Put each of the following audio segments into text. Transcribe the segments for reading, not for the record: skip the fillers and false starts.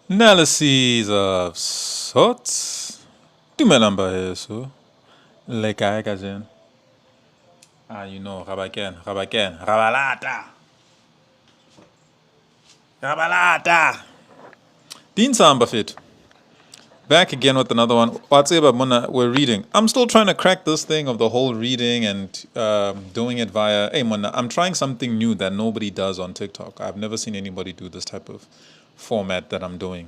Analyses of sorts. Dumelang baheso. Le kae kajeno? You know, Rabalata. Rabalata. Dean Samba fit. Back again with another one. We're reading. I'm still trying to crack this thing of the whole reading and doing it via. Hey, Mona, I'm trying something new that nobody does on TikTok. I've never seen anybody do this type of format that I'm doing.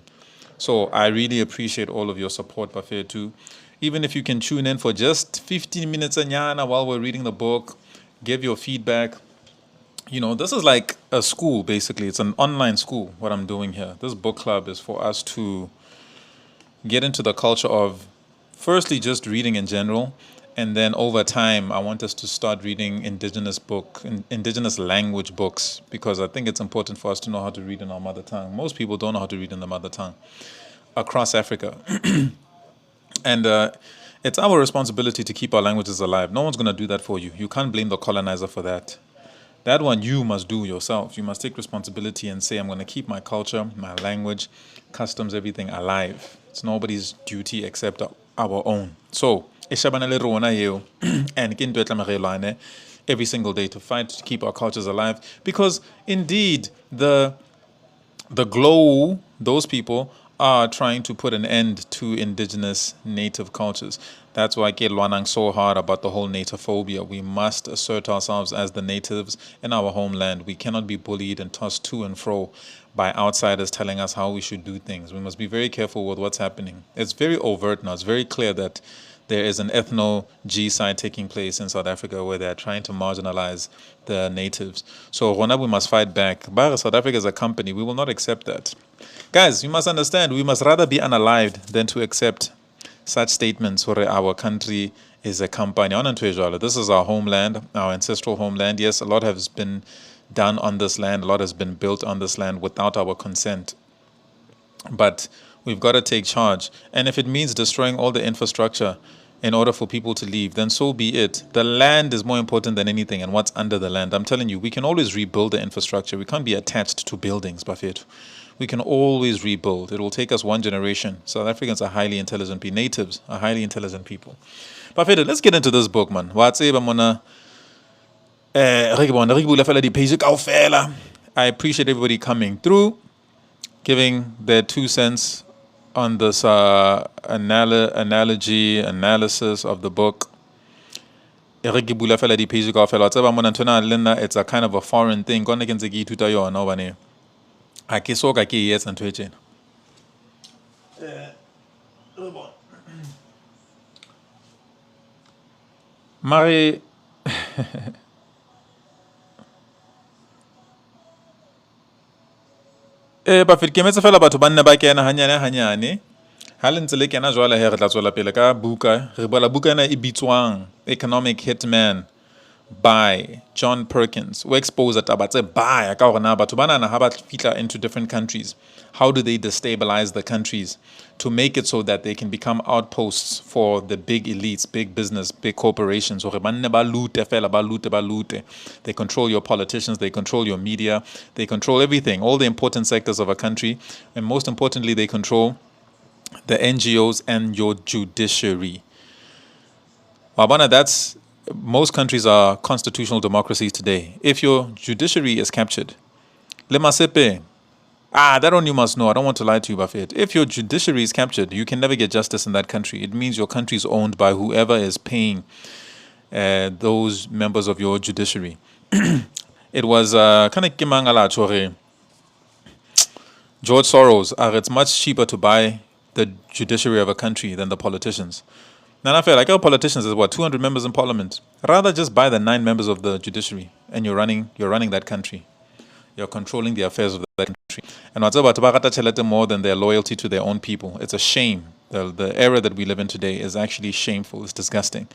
So I really appreciate all of your support, Buffet, too. Even if you can tune in for just 15 minutes anyana while we're reading the book, give your feedback. You know, this is like a school, basically. It's an online school, what I'm doing here. This book club is for us to get into the culture of, firstly, just reading in general. And then over time, I want us to start reading indigenous language books, because I think it's important for us to know how to read in our mother tongue. Most people don't know how to read in the mother tongue across Africa. And it's our responsibility to keep our languages alive. No one's going to do that for you. You can't blame the colonizer for that. That one you must do yourself. You must take responsibility and say, I'm going to keep my culture, my language, customs, everything alive. It's nobody's duty except our own. So, and every single day to fight to keep our cultures alive. Because indeed, the glow, those people are trying to put an end to indigenous native cultures. That's why Ke Lwanang so hard about the whole natophobia. We must assert ourselves as the natives in our homeland. We cannot be bullied and tossed to and fro by outsiders telling us how we should do things. We must be very careful with what's happening. It's very overt now. It's very clear that there is an ethno-genocide taking place in South Africa where they're trying to marginalize the natives. So we must fight back. But South Africa is a company. We will not accept that. Guys, you must understand, we must rather be unalived than to accept such statements where our country is a company. This is our homeland, our ancestral homeland. Yes, a lot has been done on this land. A lot has been built on this land without our consent. But we've got to take charge. And if it means destroying all the infrastructure in order for people to leave, then so be it. The land is more important than anything and what's under the land. I'm telling you, we can always rebuild the infrastructure. We can't be attached to buildings, Buffett. We can always rebuild. It will take us one generation. South Africans are highly intelligent people. Natives are highly intelligent people. Buffett, let's get into this book, man. I appreciate everybody coming through, giving their 2 cents on this analysis of the book. It's a kind of a foreign thing. Mari ba fit ke metse fela batho ba nne ba kena hanyane ha le ntse le kena jwale he re tla tswela pele ka buka re bola buka ena e bitswang Economic Hitman by John Perkins. We expose taba tse baya ka hore na batho bana ha ba fitla into different countries, how do they destabilize the countries to make it so that they can become outposts for the big elites, big business, big corporations. They control your politicians, they control your media, they control everything, all the important sectors of a country, and most importantly, they control the NGOs and your judiciary. Wabana, that's most countries are constitutional democracies today. If your judiciary is captured, that one you must know. I don't want to lie to you, Buffett. If your judiciary is captured, you can never get justice in that country. It means your country is owned by whoever is paying those members of your judiciary. It was kind of kimangala chore. George Soros, it's much cheaper to buy the judiciary of a country than the politicians. Now I feel like our politicians is 200 members in parliament. Rather just buy the 9 members of the judiciary, and you're running that country. You're controlling the affairs of that country. And what's about Tabakata more than their loyalty to their own people. It's a shame. The era that we live in today is actually shameful. It's disgusting.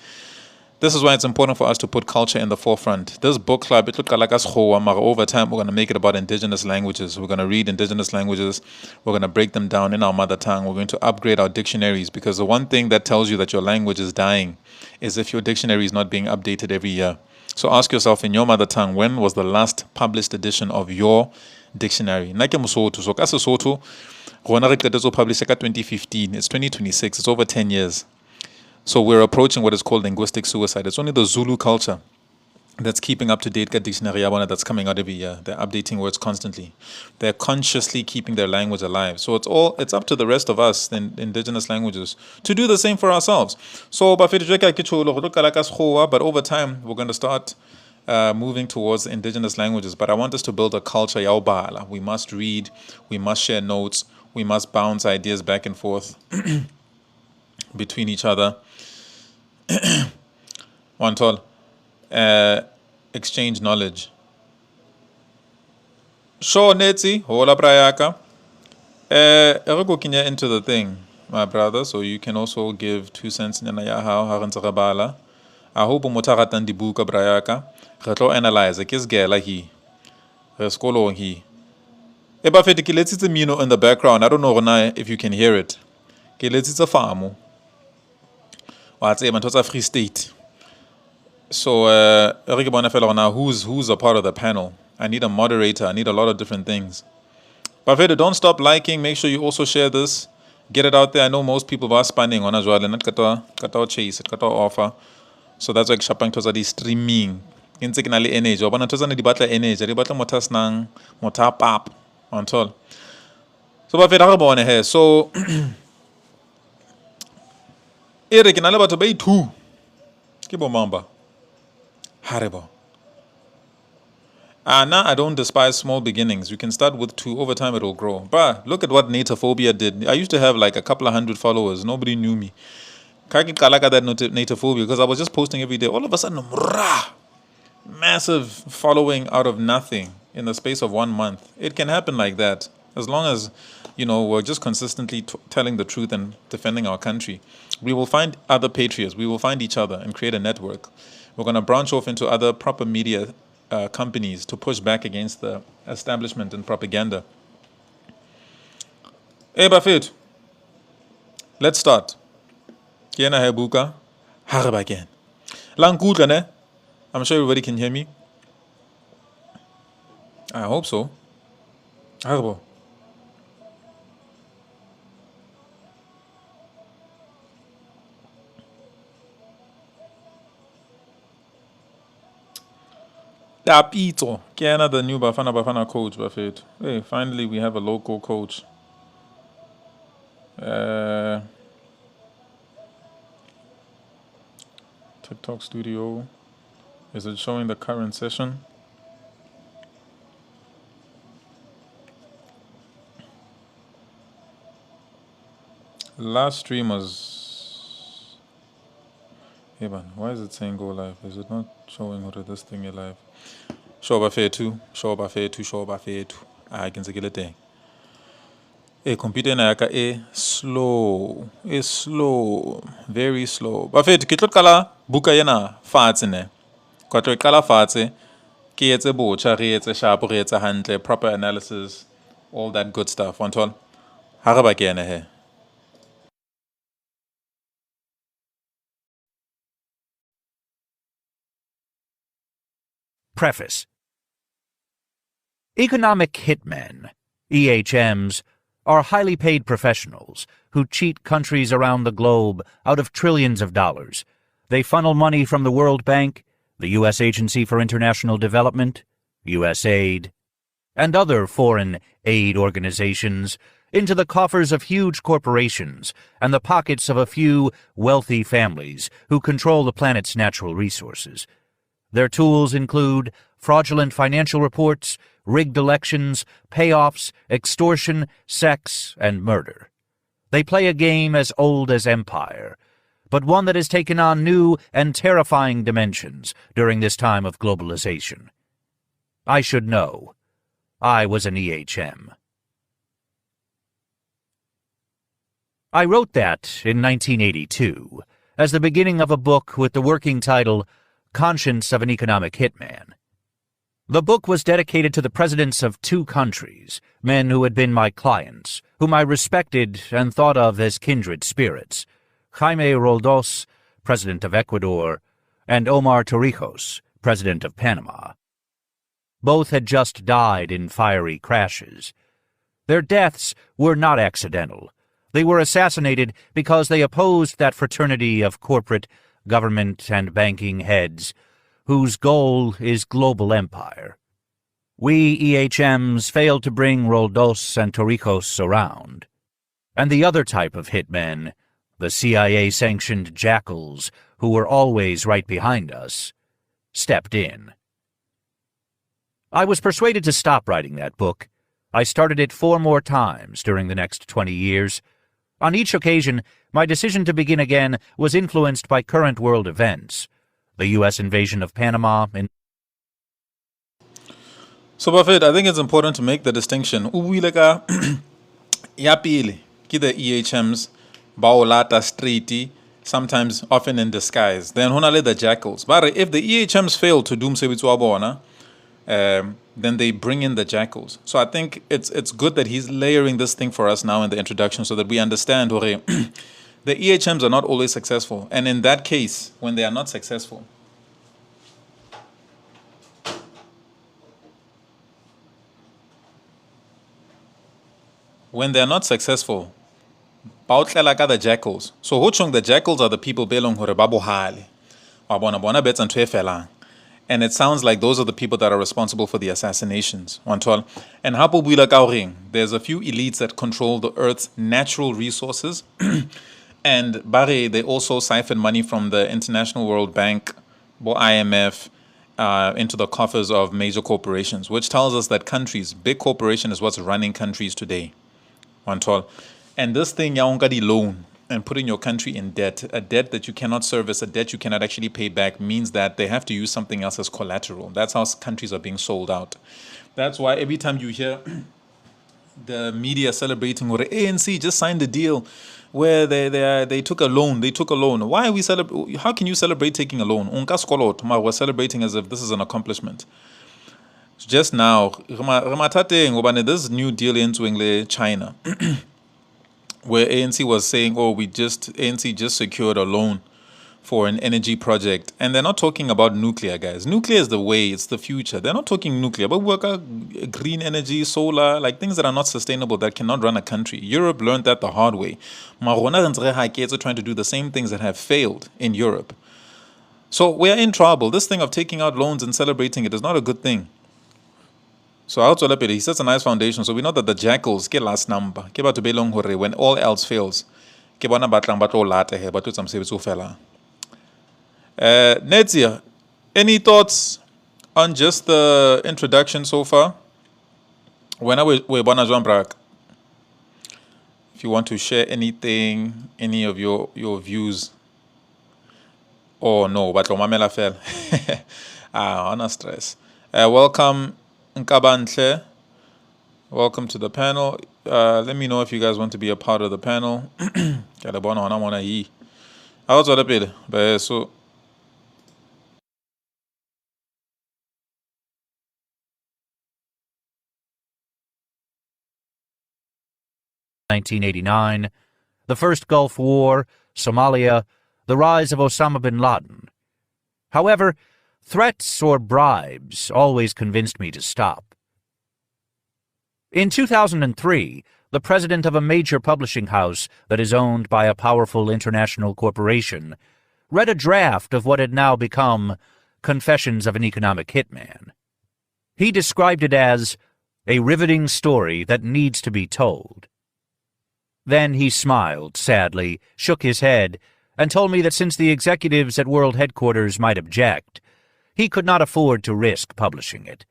This is why it's important for us to put culture in the forefront. This book club, over time, we're going to make it about indigenous languages. We're going to read indigenous languages. We're going to break them down in our mother tongue. We're going to upgrade our dictionaries, because the one thing that tells you that your language is dying is if your dictionary is not being updated every year. So ask yourself in your mother tongue, when was the last published edition of your dictionary. Nna ke Mosotho, so ka Sesotho rona re qetetse ho publish ka 2015. It's 2026. It's over 10 years. So we're approaching what is called linguistic suicide. It's only the Zulu culture that's keeping up to date ka dictionary that's coming out every year. They're updating words constantly. They're consciously keeping their language alive. So it's up to the rest of us, the indigenous languages, to do the same for ourselves. So but over time we're going to start moving towards indigenous languages. But I want us to build a culture yaubala. We must read, we must share notes, we must bounce ideas back and forth between each other. One tall. Exchange knowledge. Sure, Netsi, hola brayaka. Ergo kinya into the thing, my brother, so you can also give 2 cents in ya how harantsagabala. I hope motaratan di buka brayaka. Retlo analyze a kiss gala he. Rescolo he. Eba feti let's it's a mino in the background. I don't know if you can hear it. Let's it's a farmo. What's a Free State. So, who's a part of the panel? I need a moderator. I need a lot of different things. But don't stop liking. Make sure you also share this. Get it out there. I know most people are spending on as well. And not chase it, offer. So that's like shopping to the streaming. In signally energy. Or to the battle energy. The battle motas nang mota pap until. So, but here. So, Eric and Alaba to be 2. Kibo mamba. Haribo. Now I don't despise small beginnings. You can start with 2. Over time it will grow. But look at what Natophobia did. I used to have like a couple of hundred followers. Nobody knew me. Kaki kalaka that Natophobia because I was just posting every day. All of a sudden, massive following out of nothing in the space of 1 month. It can happen like that. As long as, we're just consistently telling the truth and defending our country. We will find other patriots. We will find each other and create a network. We're going to branch off into other proper media companies to push back against the establishment and propaganda. Hey, Bafit, let's start. Kiena hebuka, harba again. Langkuta ne? I'm sure everybody can hear me. I hope so. Harbo. Tapito. Kiana the new Bafana coach, Buffett. Hey, finally we have a local coach. TikTok studio. Is it showing the current session? Last stream was... Hey man, why is it saying go live? Is it not showing what this thing is live? Show Buffett 2. I can see it thing. A computer na yaka slow. Slow. Very slow. Buffett, kitlo kala buka yana fatshe ne. Kwatlo kala fatshe. Ke etse bocha, re etse sharp, re etse hantle, proper analysis, all that good stuff. Ontol. Haraba ke yana he. Preface. Economic hitmen, EHMs, are highly paid professionals who cheat countries around the globe out of trillions of dollars. They funnel money from the World Bank, the U.S. Agency for International Development, USAID, and other foreign aid organizations into the coffers of huge corporations and the pockets of a few wealthy families who control the planet's natural resources. Their tools include fraudulent financial reports, rigged elections, payoffs, extortion, sex, and murder. They play a game as old as empire, but one that has taken on new and terrifying dimensions during this time of globalization. I should know. I was an EHM. I wrote that in 1982 as the beginning of a book with the working title Conscience of an Economic Hitman. The book was dedicated to the presidents of 2 countries, men who had been my clients, whom I respected and thought of as kindred spirits, Jaime Roldos, president of Ecuador, and Omar Torrijos, president of Panama. Both had just died in fiery crashes. Their deaths were not accidental. They were assassinated because they opposed that fraternity of corporate, government, and banking heads whose goal is global empire. We EHMs failed to bring Roldos and Torrijos around. And the other type of hitmen, the CIA-sanctioned jackals who were always right behind us, stepped in. I was persuaded to stop writing that book. I started it 4 more times during the next 20 years. On each occasion, my decision to begin again was influenced by current world events. The U.S. invasion of Panama in So, Buffett, I think it's important to make the distinction. Yapili, the EHMs, Baolata Streety, sometimes often in disguise. Then honale the jackals. But if the EHMs fail to doom Sebitsuabona, then they bring in the jackals. So I think it's good that he's layering this thing for us now in the introduction so that we understand the EHMs are not always successful. And in that case, when they are not successful, the jackals. So the jackals are the people belong hore babohale. Wabona bets and twefelang. And it sounds like those are the people that are responsible for the assassinations. And there's a few elites that control the Earth's natural resources. And Barre, they also siphon money from the International World Bank, or IMF, into the coffers of major corporations, which tells us that big corporation is what's running countries today. And this thing, yaungadi loan, and putting your country in debt, a debt that you cannot service, a debt you cannot actually pay back, means that they have to use something else as collateral. That's how countries are being sold out. That's why every time you hear the media celebrating, or the ANC just signed a deal where they took a loan. They took a loan. Why are we celebrating? How can you celebrate taking a loan? We're celebrating as if this is an accomplishment. Just now, this new deal in China. Where ANC was saying, ANC just secured a loan for an energy project. And they're not talking about nuclear, guys. Nuclear is the way, it's the future. They're not talking nuclear, but work green energy, solar, like things that are not sustainable, that cannot run a country. Europe learned that the hard way. Are trying to do the same things that have failed in Europe. So we're in trouble. This thing of taking out loans and celebrating it is not a good thing. So he sets a nice foundation. So we know that the jackals get last number. When all else fails. Nedzia, any thoughts on just the introduction so far? If you want to share anything, any of your views. Oh no, but Mamela fell. On stress. Welcome. Nkabantle, welcome to the panel. Let me know if you guys want to be a part of the panel. So 1989, the First Gulf War, Somalia, the rise of Osama bin Laden. However, threats or bribes always convinced me to stop. In 2003, the president of a major publishing house that is owned by a powerful international corporation read a draft of what had now become Confessions of an Economic Hitman. He described it as a riveting story that needs to be told. Then he smiled sadly, shook his head, and told me that since the executives at World Headquarters might object, he could not afford to risk publishing it.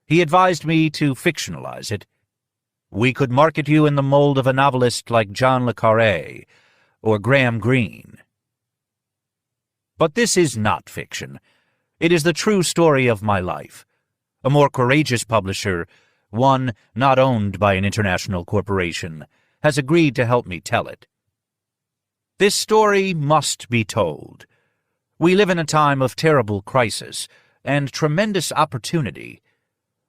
He advised me to fictionalize it. We could market you in the mold of a novelist like John le Carré or Graham Greene. But this is not fiction. It is the true story of my life. A more courageous publisher, one not owned by an international corporation, has agreed to help me tell it. This story must be told. We live in a time of terrible crisis and tremendous opportunity.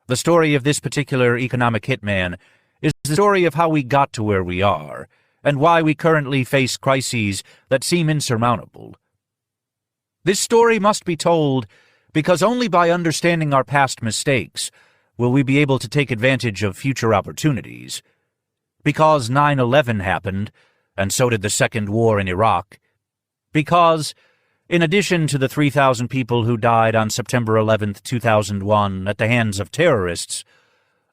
The story of this particular economic hitman is the story of how we got to where we are and why we currently face crises that seem insurmountable. This story must be told Because only by understanding our past mistakes will we be able to take advantage of future opportunities. Because 9/11 happened, and so did the Second War in Iraq. Because, in addition to the 3,000 people who died on September 11, 2001 at the hands of terrorists,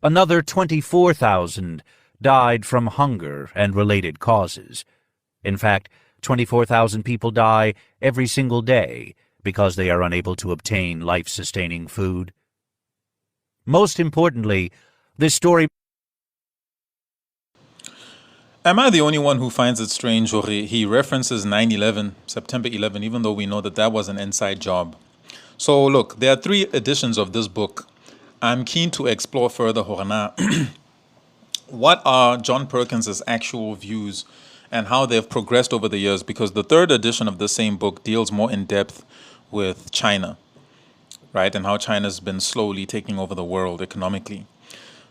another 24,000 died from hunger and related causes. In fact, 24,000 people die every single day because they are unable to obtain life-sustaining food. Most importantly, this story... Am I the only one who finds it strange, or he references 9/11, September 11, even though we know that that was an inside job? So look, there are 3 editions of this book. I'm keen to explore further, Horana. What are John Perkins's actual views and how they've progressed over the years? Because the 3rd edition of the same book deals more in depth with China, right? And how China's been slowly taking over the world economically.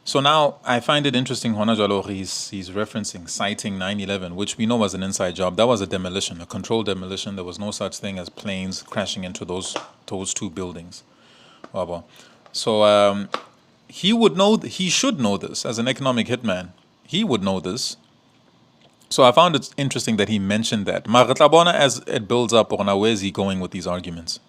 So now I find it interesting, Hona Jalo, he's referencing, citing 9/11, which we know was an inside job. That was a demolition, a controlled demolition. There was no such thing as planes crashing into those 2 buildings. So he would know, he should know this as an economic hitman. He would know this. So I found it interesting that he mentioned that. Maratlabona, as it builds up, where is he going with these arguments?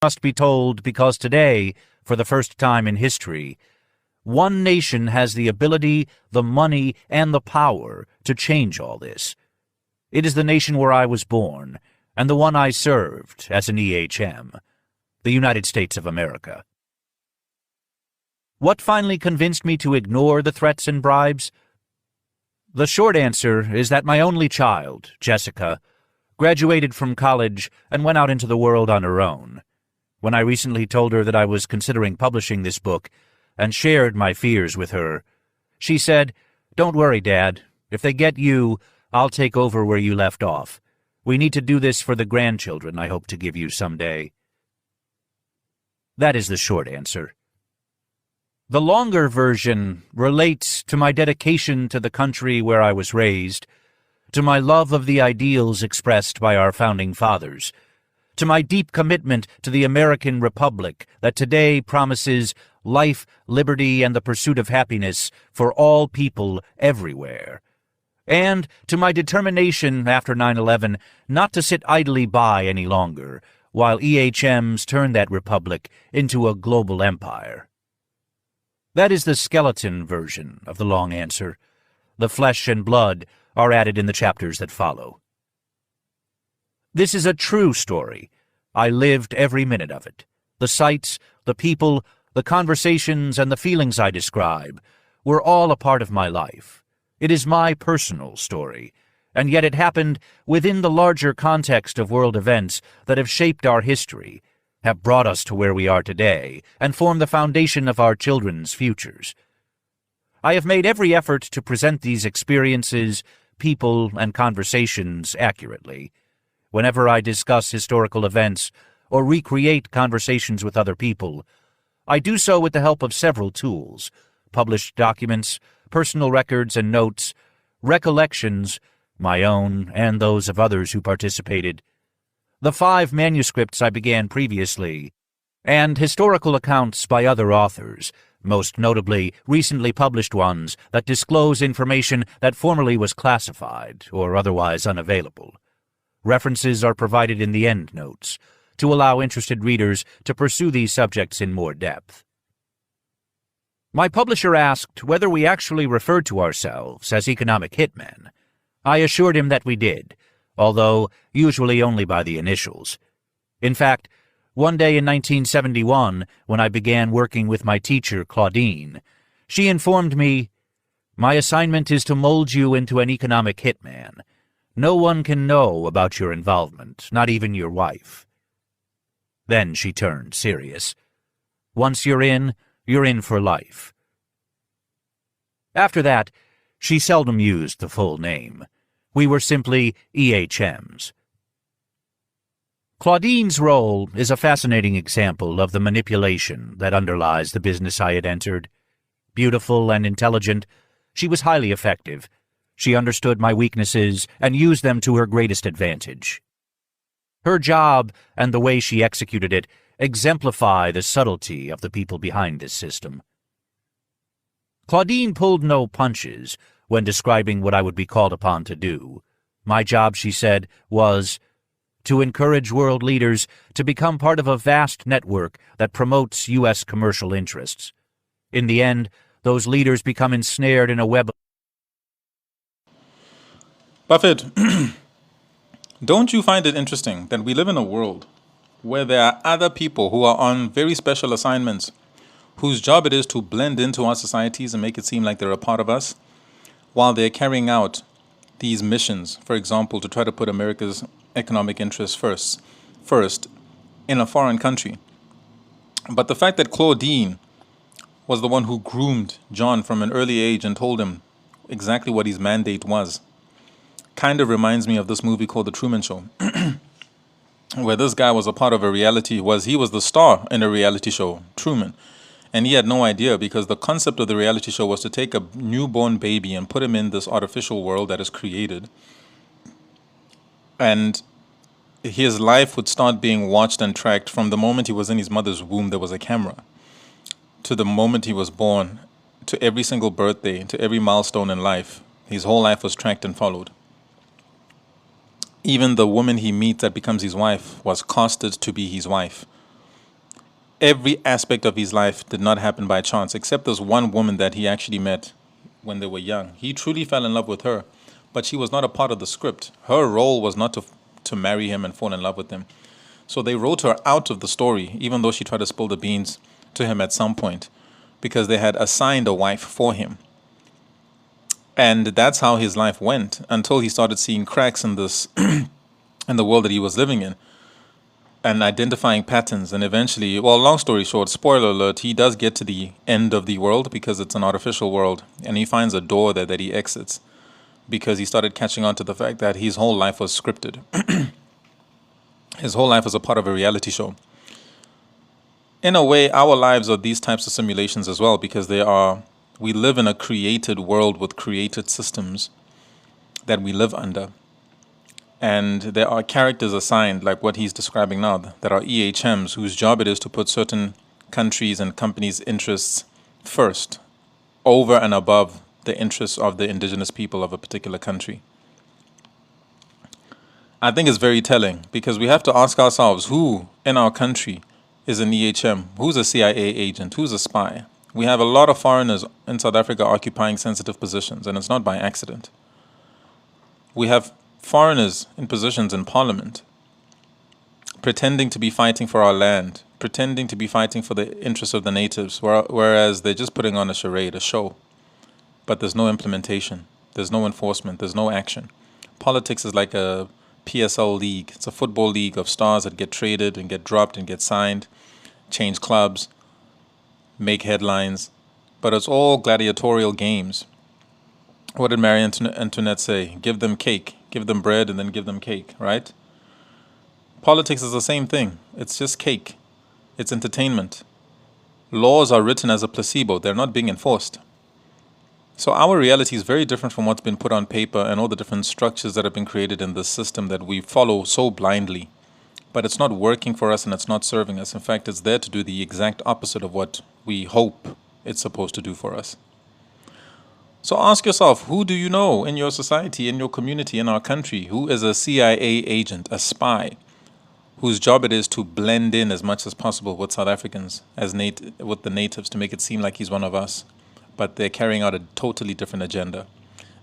Must be told because today, for the first time in history, one nation has the ability, the money, and the power to change all this. It is the nation where I was born, and the one I served as an EHM, the United States of America. What finally convinced me to ignore the threats and bribes? The short answer is that my only child, Jessica, graduated from college and went out into the world on her own. When I recently told her that I was considering publishing this book and shared my fears with her, she said, "Don't worry, Dad. If they get you, I'll take over where you left off. We need to do this for the grandchildren I hope to give you someday." That is the short answer. The longer version relates to my dedication to the country where I was raised, to my love of the ideals expressed by our founding fathers, to my deep commitment to the American Republic that today promises life, liberty, and the pursuit of happiness for all people everywhere, and to my determination after 9/11 not to sit idly by any longer while EHMs turn that republic into a global empire. That is the skeleton version of the long answer. The flesh and blood are added in the chapters that follow. This is a true story. I lived every minute of it. The sights, the people, the conversations, and the feelings I describe were all a part of my life. It is my personal story, and yet it happened within the larger context of world events that have shaped our history, have brought us to where we are today, and form the foundation of our children's futures. I have made every effort to present these experiences, people, and conversations accurately. Whenever I discuss historical events or recreate conversations with other people, I do so with the help of several tools: published documents, personal records and notes, recollections, my own and those of others who participated, the 5 manuscripts I began previously, and historical accounts by other authors, most notably recently published ones that disclose information that formerly was classified or otherwise unavailable. References are provided in the endnotes to allow interested readers to pursue these subjects in more depth. My publisher asked whether we actually referred to ourselves as economic hitmen. I assured him that we did, although usually only by the initials. In fact, one day in 1971, when I began working with my teacher, Claudine, she informed me, "My assignment is to mold you into an economic hitman. No one can know about your involvement, not even your wife." Then she turned serious. "Once you're in for life." After that, she seldom used the full name. We were simply EHMs. Claudine's role is a fascinating example of the manipulation that underlies the business I had entered. Beautiful and intelligent, she was highly effective. She understood my weaknesses and used them to her greatest advantage. Her job and the way she executed it exemplify the subtlety of the people behind this system. Claudine pulled no punches when describing what I would be called upon to do. My job, she said, was to encourage world leaders to become part of a vast network that promotes U.S. commercial interests. In the end, those leaders become ensnared in a web. Buffett, don't you find it interesting that we live in a world where there are other people who are on very special assignments, whose job it is to blend into our societies and make it seem like they're a part of us, while they're carrying out these missions, for example, to try to put America's economic interests first in a foreign country. But the fact that Claudine was the one who groomed John from an early age and told him exactly what his mandate was kind of reminds me of this movie called The Truman Show, where this guy was a part of a reality, he was the star in a reality show, Truman. And he had no idea, because the concept of the reality show was to take a newborn baby and put him in this artificial world that is created. And his life would start being watched and tracked from the moment he was in his mother's womb. There was a camera. To the moment he was born, to every single birthday, to every milestone in life. His whole life was tracked and followed. Even the woman he meets that becomes his wife was casted to be his wife. Every aspect of his life did not happen by chance, except this one woman that he actually met when they were young. He truly fell in love with her, but she was not a part of the script. Her role was not to marry him and fall in love with him. So they wrote her out of the story, even though she tried to spill the beans to him at some point, because they had assigned a wife for him. And that's how his life went until he started seeing cracks in this in the world that he was living in, and identifying patterns. And eventually, well, long story short, spoiler alert, he does get to the end of the world because it's an artificial world, and he finds a door there that he exits because he started catching on to the fact that his whole life was scripted. His whole life was a part of a reality show. In a way, our lives are these types of simulations as well, because we live in a created world with created systems that we live under. And there are characters assigned, like what he's describing now, that are EHMs, whose job it is to put certain countries' and companies' interests first, over and above the interests of the indigenous people of a particular country. I think it's very telling, because we have to ask ourselves, who in our country is an EHM? Who's a CIA agent? Who's a spy? We have a lot of foreigners in South Africa occupying sensitive positions, and it's not by accident. We have foreigners in positions in parliament, pretending to be fighting for our land, pretending to be fighting for the interests of the natives, whereas they're just putting on a charade, a show. But there's no implementation, there's no enforcement, there's no action. Politics is like a PSL league. It's a football league of stars that get traded and get dropped and get signed, change clubs, make headlines, but it's all gladiatorial games. What did Marie Antoinette say? Give them cake, give them bread, and then give them cake, right? Politics is the same thing. It's just cake. It's entertainment. Laws are written as a placebo. They're not being enforced. So our reality is very different from what's been put on paper and all the different structures that have been created in this system that we follow so blindly. But it's not working for us and it's not serving us. In fact, it's there to do the exact opposite of what we hope it's supposed to do for us. So ask yourself, who do you know in your society, in your community, in our country, who is a CIA agent, a spy, whose job it is to blend in as much as possible with South Africans, with the natives, to make it seem like he's one of us, but they're carrying out a totally different agenda?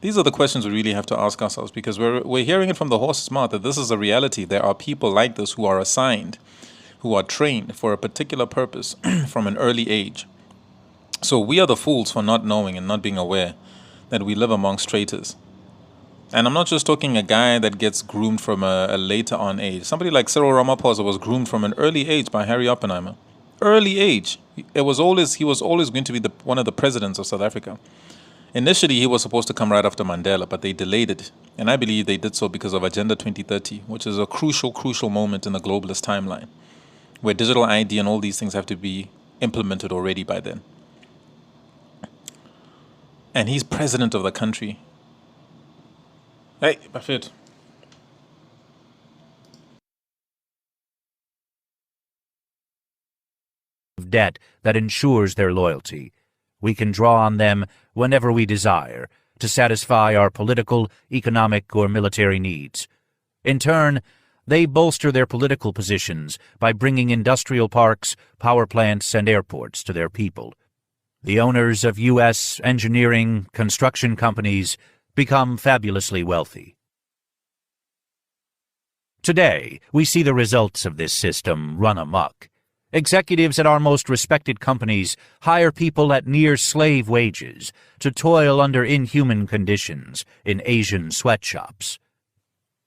These are the questions we really have to ask ourselves, because we're hearing it from the horse's mouth that this is a reality. There are people like this who are assigned, who are trained for a particular purpose from an early age. So we are the fools for not knowing and not being aware that we live amongst traitors. And I'm not just talking a guy that gets groomed from a later on age. Somebody like Cyril Ramaphosa was groomed from an early age by Harry Oppenheimer. Early age. He was always going to be one of the presidents of South Africa. Initially, he was supposed to come right after Mandela, but they delayed it. And I believe they did so because of Agenda 2030, which is a crucial moment in the globalist timeline, where digital ID and all these things have to be implemented already by then. And he's president of the country. Hey, Buffett. debt that ensures their loyalty. We can draw on them whenever we desire to satisfy our political, economic, or military needs. In turn, they bolster their political positions by bringing industrial parks, power plants, and airports to their people. The owners of U.S. engineering, construction companies become fabulously wealthy. Today, we see the results of this system run amok. Executives at our most respected companies hire people at near-slave wages to toil under inhuman conditions in Asian sweatshops.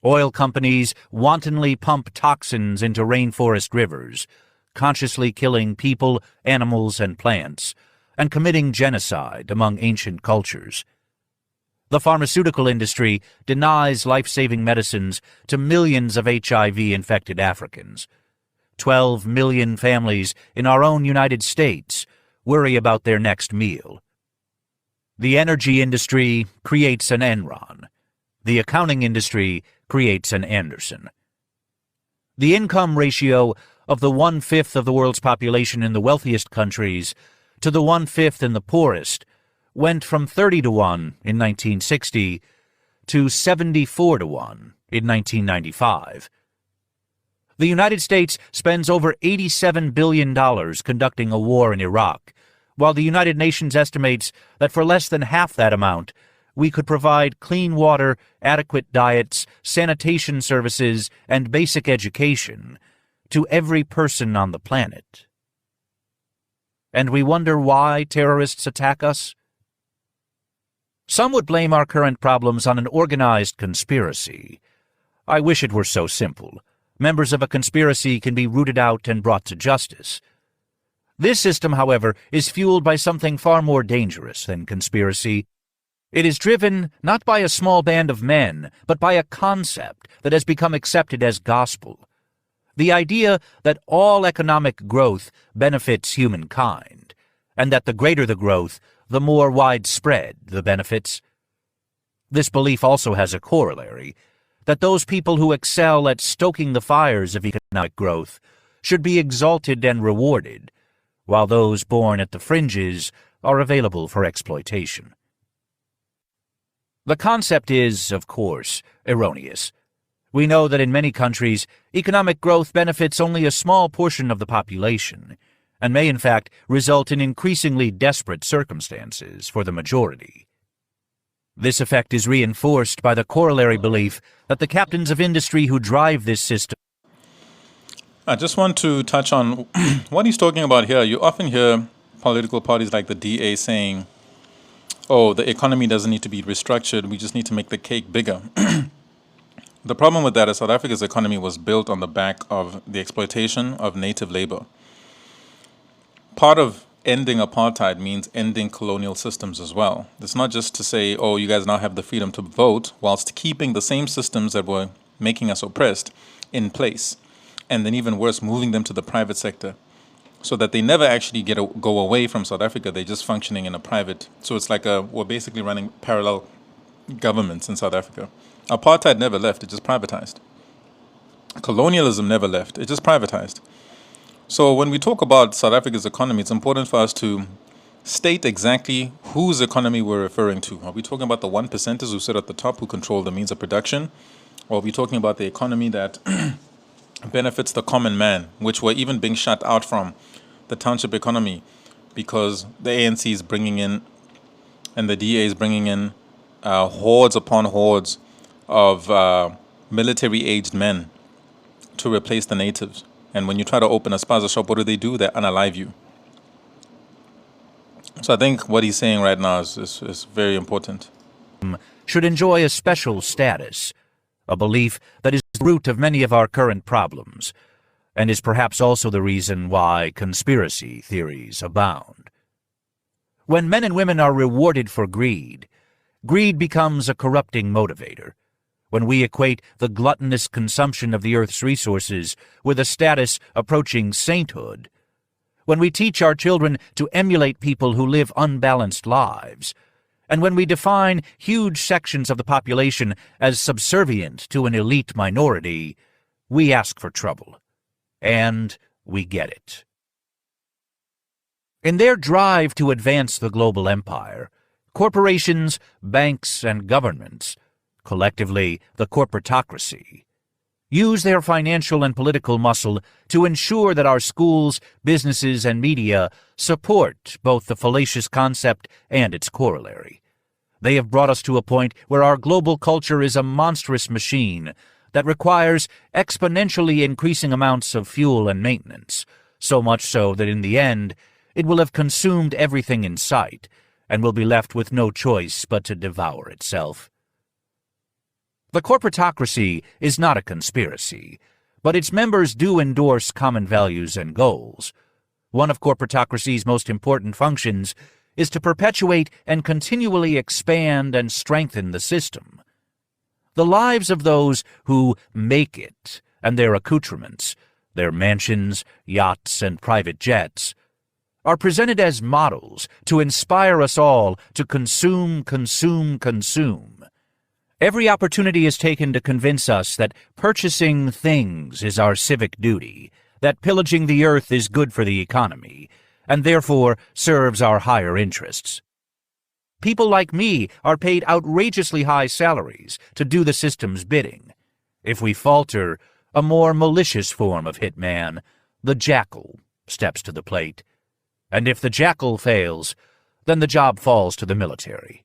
Oil companies wantonly pump toxins into rainforest rivers, consciously killing people, animals, and plants, and committing genocide among ancient cultures. The pharmaceutical industry denies life-saving medicines to millions of HIV-infected Africans. 12 million families in our own United States worry about their next meal. The energy industry creates an Enron. The accounting industry creates an Anderson. The income ratio of the 1/5 of the world's population in the wealthiest countries to the 1/5 in the poorest went from 30-1 in 1960 to 74-1 in 1995. The United States spends over $87 billion conducting a war in Iraq, while the United Nations estimates that for less than half that amount, we could provide clean water, adequate diets, sanitation services, and basic education to every person on the planet. And we wonder why terrorists attack us? Some would blame our current problems on an organized conspiracy. I wish it were so simple. Members of a conspiracy can be rooted out and brought to justice. This system, however, is fueled by something far more dangerous than conspiracy. It is driven not by a small band of men, but by a concept that has become accepted as gospel. The idea that all economic growth benefits humankind, and that the greater the growth, the more widespread the benefits. This belief also has a corollary, that those people who excel at stoking the fires of economic growth should be exalted and rewarded, while those born at the fringes are available for exploitation. The concept is, of course, erroneous. We know that in many countries, economic growth benefits only a small portion of the population, and may in fact result in increasingly desperate circumstances for the majority. This effect is reinforced by the corollary belief that the captains of industry who drive this system. I just want to touch on what he's talking about here. You often hear political parties like the DA saying, oh, the economy doesn't need to be restructured, we just need to make the cake bigger. The problem with that is South Africa's economy was built on the back of the exploitation of native labor. Part of ending apartheid means ending colonial systems as well. It's not just to say, oh, you guys now have the freedom to vote, whilst keeping the same systems that were making us oppressed in place. And then even worse, moving them to the private sector so that they never actually go away from South Africa. They're just functioning in a private. So it's like we're basically running parallel governments in South Africa. Apartheid never left, it just privatized. Colonialism never left, it just privatized. So when we talk about South Africa's economy, it's important for us to state exactly whose economy we're referring to. Are we talking about the 1%ers who sit at the top, who control the means of production? Or are we talking about the economy that benefits the common man, which we're even being shut out from the township economy because the ANC is bringing in and the DA is bringing in hordes upon hordes of military-aged men to replace the natives. And when you try to open a spaza shop, what do? They unalive you. So I think what he's saying right now is very important. Should enjoy a special status, a belief that is the root of many of our current problems, and is perhaps also the reason why conspiracy theories abound. When men and women are rewarded for greed, greed becomes a corrupting motivator. When we equate the gluttonous consumption of the earth's resources with a status approaching sainthood, when we teach our children to emulate people who live unbalanced lives, and when we define huge sections of the population as subservient to an elite minority, we ask for trouble. And we get it. In their drive to advance the global empire, corporations, banks, and governments, collectively the corporatocracy, use their financial and political muscle to ensure that our schools, businesses, and media support both the fallacious concept and its corollary. They have brought us to a point where our global culture is a monstrous machine that requires exponentially increasing amounts of fuel and maintenance, so much so that in the end, it will have consumed everything in sight and will be left with no choice but to devour itself. The corporatocracy is not a conspiracy, but its members do endorse common values and goals. One of corporatocracy's most important functions is to perpetuate and continually expand and strengthen the system. The lives of those who make it and their accoutrements, their mansions, yachts, and private jets, are presented as models to inspire us all to consume, consume, consume. Every opportunity is taken to convince us that purchasing things is our civic duty, that pillaging the earth is good for the economy, and therefore serves our higher interests. People like me are paid outrageously high salaries to do the system's bidding. If we falter, a more malicious form of hitman, the jackal, steps to the plate. And if the jackal fails, then the job falls to the military.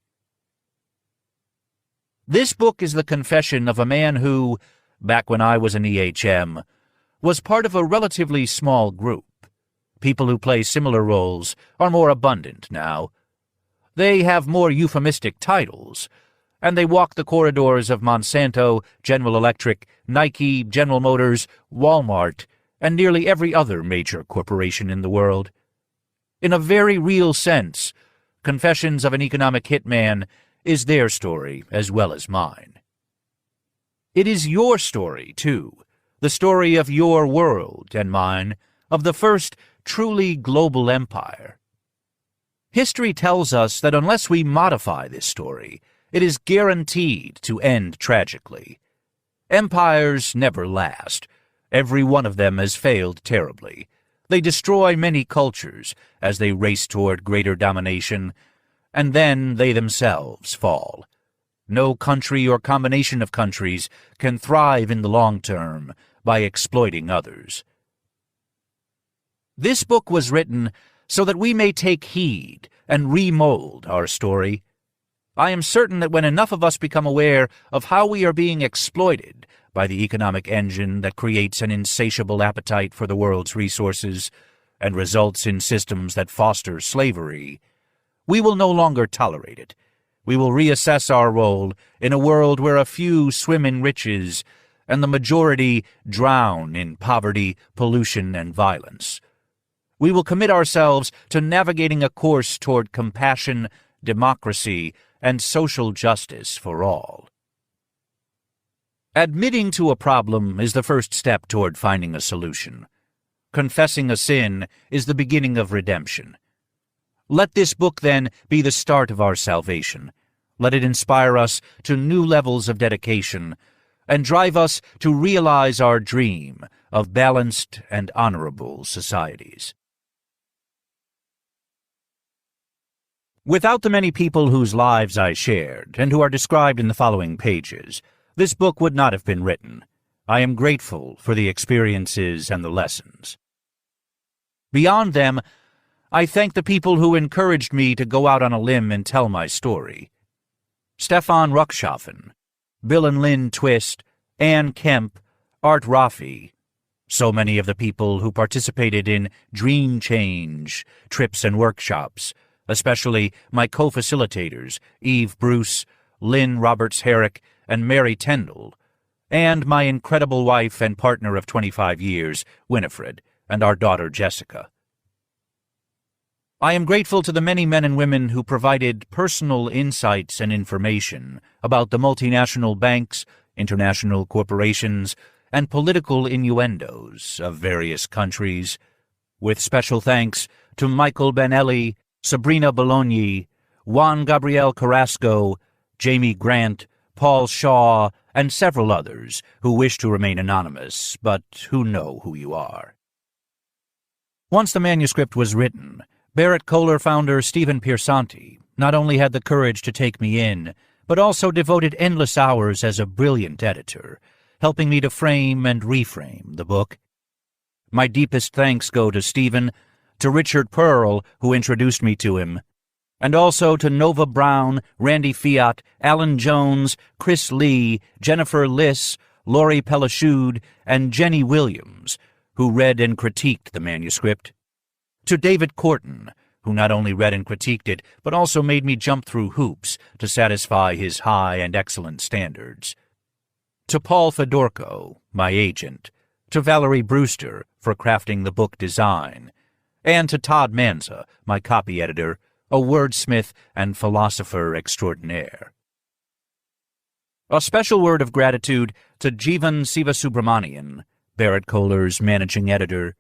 This book is the confession of a man who, back when I was an EHM, was part of a relatively small group. People who play similar roles are more abundant now. They have more euphemistic titles, and they walk the corridors of Monsanto, General Electric, Nike, General Motors, Walmart, and nearly every other major corporation in the world. In a very real sense, Confessions of an Economic Hitman is their story as well as mine. It is your story, too, the story of your world and mine, of the first truly global empire. History tells us that unless we modify this story, it is guaranteed to end tragically. Empires never last. Every one of them has failed terribly. They destroy many cultures as they race toward greater domination, and then they themselves fall. No country or combination of countries can thrive in the long term by exploiting others. This book was written so that we may take heed and remold our story. I am certain that when enough of us become aware of how we are being exploited by the economic engine that creates an insatiable appetite for the world's resources and results in systems that foster slavery, we will no longer tolerate it. We will reassess our role in a world where a few swim in riches and the majority drown in poverty, pollution, and violence. We will commit ourselves to navigating a course toward compassion, democracy, and social justice for all. Admitting to a problem is the first step toward finding a solution. Confessing a sin is the beginning of redemption. Let this book, then, be the start of our salvation. Let it inspire us to new levels of dedication and drive us to realize our dream of balanced and honorable societies. Without the many people whose lives I shared, and who are described in the following pages, this book would not have been written. I am grateful for the experiences and the lessons. Beyond them, I thank the people who encouraged me to go out on a limb and tell my story. Stefan Ruckschaffen, Bill and Lynn Twist, Ann Kemp, Art Rafi, so many of the people who participated in Dream Change trips and workshops, especially my co-facilitators, Eve Bruce, Lynn Roberts-Herrick, and Mary Tyndall, and my incredible wife and partner of 25 years, Winifred, and our daughter Jessica. I am grateful to the many men and women who provided personal insights and information about the multinational banks, international corporations, and political innuendos of various countries, with special thanks to Michael Benelli, Sabrina Bologni, Juan Gabriel Carrasco, Jamie Grant, Paul Shaw, and several others who wish to remain anonymous, but who know who you are. Once the manuscript was written, Barrett Kohler founder Stephen Piersanti not only had the courage to take me in, but also devoted endless hours as a brilliant editor, helping me to frame and reframe the book. My deepest thanks go to Stephen, to Richard Pearl, who introduced me to him, and also to Nova Brown, Randy Fiat, Alan Jones, Chris Lee, Jennifer Liss, Laurie Pellishude, and Jenny Williams, who read and critiqued the manuscript. To David Corton, who not only read and critiqued it, but also made me jump through hoops to satisfy his high and excellent standards. To Paul Fedorko, my agent, to Valerie Brewster for crafting the book design, and to Todd Manza, my copy editor, a wordsmith and philosopher extraordinaire. A special word of gratitude to Jivan Sivasubramanian, Barrett Kohler's managing editor,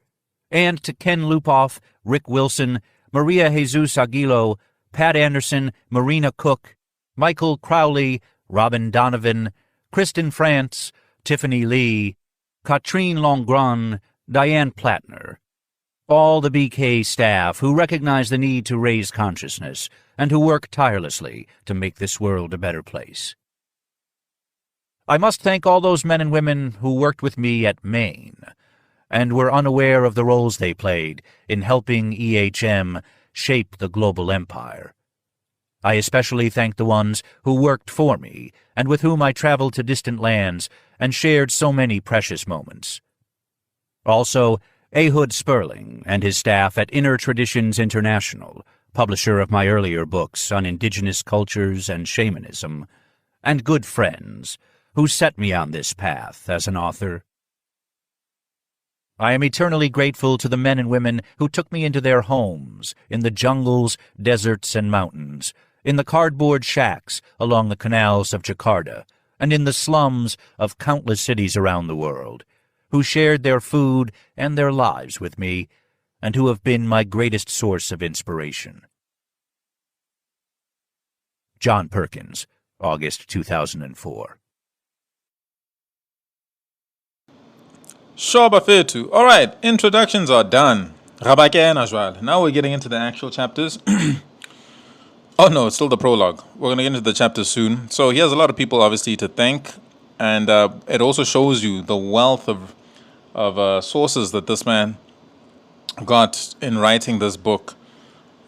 and to Ken Lupoff, Rick Wilson, Maria Jesus Aguilo, Pat Anderson, Marina Cook, Michael Crowley, Robin Donovan, Kristen France, Tiffany Lee, Katrine Longron, Diane Plattner, all the BK staff who recognize the need to raise consciousness and who work tirelessly to make this world a better place. I must thank all those men and women who worked with me at Maine and were unaware of the roles they played in helping EHM shape the global empire. I especially thank the ones who worked for me and with whom I traveled to distant lands and shared so many precious moments. Also, Ehud Sperling and his staff at Inner Traditions International, publisher of my earlier books on indigenous cultures and shamanism, and good friends who set me on this path as an author. I am eternally grateful to the men and women who took me into their homes, in the jungles, deserts, and mountains, in the cardboard shacks along the canals of Jakarta, and in the slums of countless cities around the world, who shared their food and their lives with me, and who have been my greatest source of inspiration. John Perkins, August 2004. Shoba Fetu. All right, introductions are done. Rabake and Ajwal. Now we're getting into the actual chapters. Oh no, it's still the prologue. We're going to get into the chapters soon. So he has a lot of people obviously to thank, and it also shows you the wealth of sources that this man got in writing this book.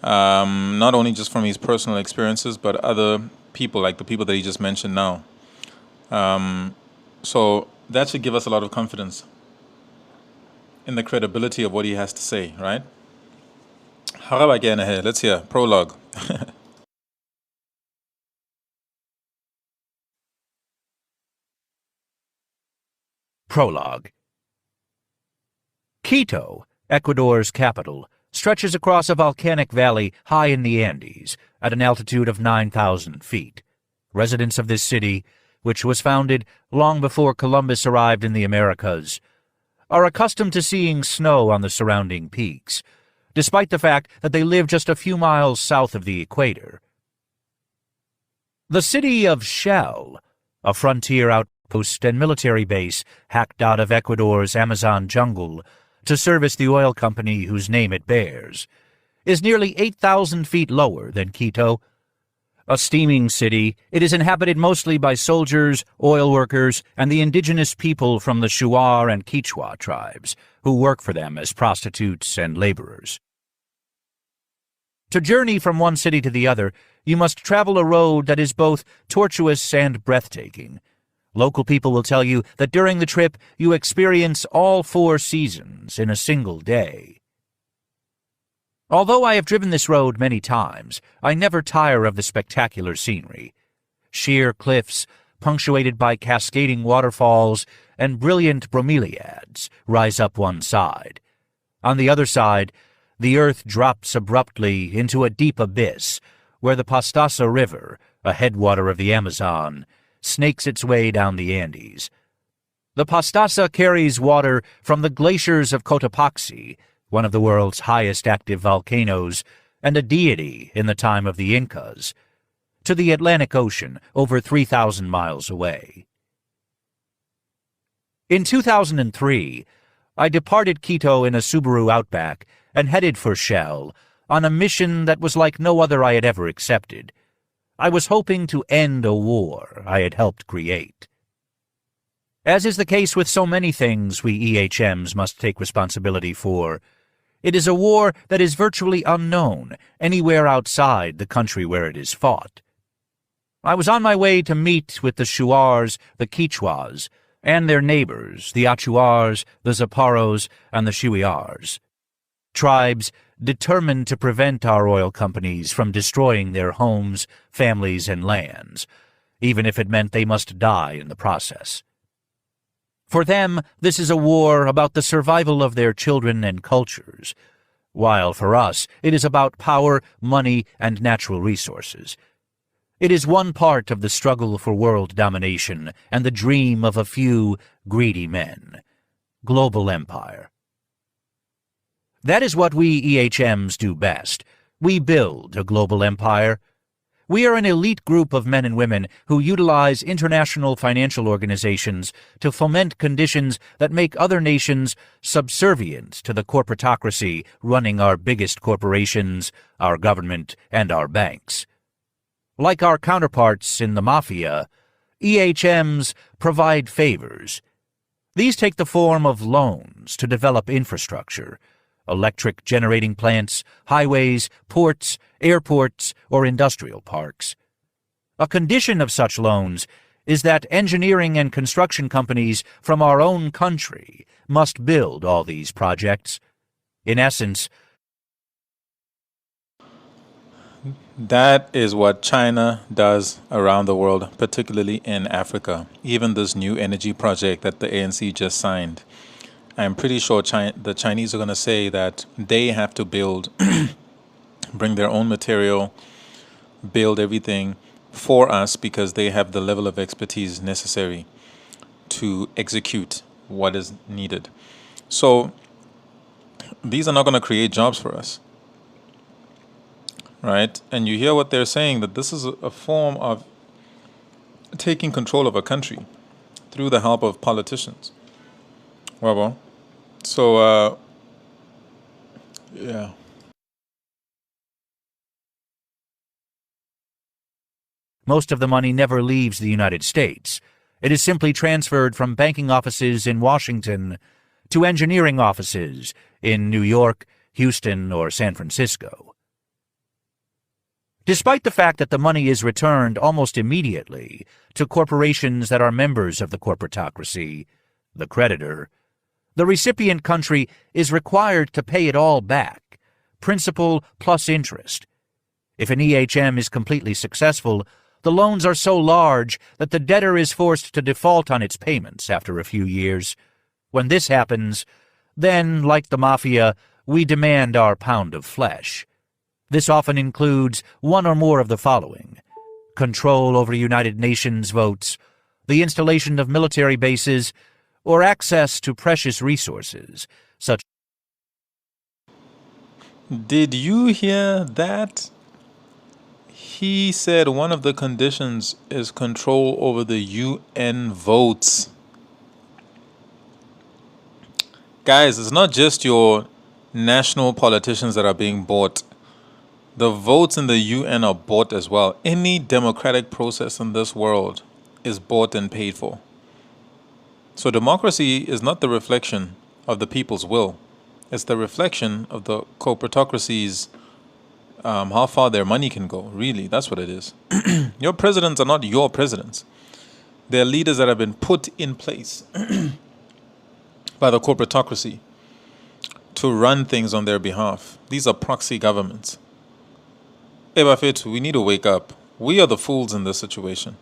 Not only just from his personal experiences, but other people, like the people that he just mentioned now. So that should give us a lot of confidence in the credibility of what he has to say, right? Let's hear. Prologue. Prologue. Quito, Ecuador's capital, stretches across a volcanic valley high in the Andes at an altitude of 9,000 feet. Residents of this city, which was founded long before Columbus arrived in the Americas, are accustomed to seeing snow on the surrounding peaks, despite the fact that they live just a few miles south of the equator. The city of Shell, a frontier outpost and military base hacked out of Ecuador's Amazon jungle to service the oil company whose name it bears, is nearly 8,000 feet lower than Quito. A steaming city, it is inhabited mostly by soldiers, oil workers, and the indigenous people from the Shuar and Quechua tribes, who work for them as prostitutes and laborers. To journey from one city to the other, you must travel a road that is both tortuous and breathtaking. Local people will tell you that during the trip you experience all 4 seasons in a single day. Although I have driven this road many times, I never tire of the spectacular scenery. Sheer cliffs, punctuated by cascading waterfalls and brilliant bromeliads, rise up one side. On the other side, the earth drops abruptly into a deep abyss, where the Pastaza River, a headwater of the Amazon, snakes its way down the Andes. The Pastaza carries water from the glaciers of Cotopaxi, one of the world's highest active volcanoes, and a deity in the time of the Incas, to the Atlantic Ocean over 3,000 miles away. In 2003, I departed Quito in a Subaru Outback and headed for Shell, on a mission that was like no other I had ever accepted. I was hoping to end a war I had helped create. As is the case with so many things we EHMs must take responsibility for, it is a war that is virtually unknown anywhere outside the country where it is fought. I was on my way to meet with the Shuars, the Quichuas, and their neighbors, the Achuars, the Zaparos, and the Shuiars. Tribes determined to prevent our oil companies from destroying their homes, families, and lands, even if it meant they must die in the process. For them, this is a war about the survival of their children and cultures, while for us it is about power, money, and natural resources. It is one part of the struggle for world domination and the dream of a few greedy men. Global empire. That is what we EHMs do best. We build a global empire. We are an elite group of men and women who utilize international financial organizations to foment conditions that make other nations subservient to the corporatocracy running our biggest corporations, our government, and our banks. Like our counterparts in the mafia, EHMs provide favors. These take the form of loans to develop infrastructure, electric generating plants, highways, ports, airports, or industrial parks. A condition of such loans is that engineering and construction companies from our own country must build all these projects. In essence, That is what China does around the world, particularly in Africa. Even this new energy project that the ANC just signed. I'm pretty sure the Chinese are going to say that they have to build, bring their own material, build everything for us because they have the level of expertise necessary to execute what is needed. So these are not going to create jobs for us. Right? And you hear what they're saying, that this is a form of taking control of a country through the help of politicians. Well, so, yeah. most of the money never leaves the United States. It is simply transferred from banking offices in Washington to engineering offices in New York, Houston, or San Francisco. Despite the fact that the money is returned almost immediately to corporations that are members of the corporatocracy, the creditor, the recipient country is required to pay it all back, principal plus interest. If an EHM is completely successful, the loans are so large that the debtor is forced to default on its payments after a few years. When this happens, then, like the mafia, we demand our pound of flesh. This often includes one or more of the following: control over United Nations votes, the installation of military bases, or access to precious resources, such. Did you hear that? He said one of the conditions is control over the UN votes. Guys, it's not just your national politicians that are being bought. The votes in the UN are bought as well. Any democratic process in this world is bought and paid for. So democracy is not the reflection of the people's will. It's the reflection of the corporatocracy's, how far their money can go. Really, that's what it is. Your presidents are not your presidents. They're leaders that have been put in place by the corporatocracy to run things on their behalf. These are proxy governments. Ebafetu, we need to wake up. We are the fools in this situation.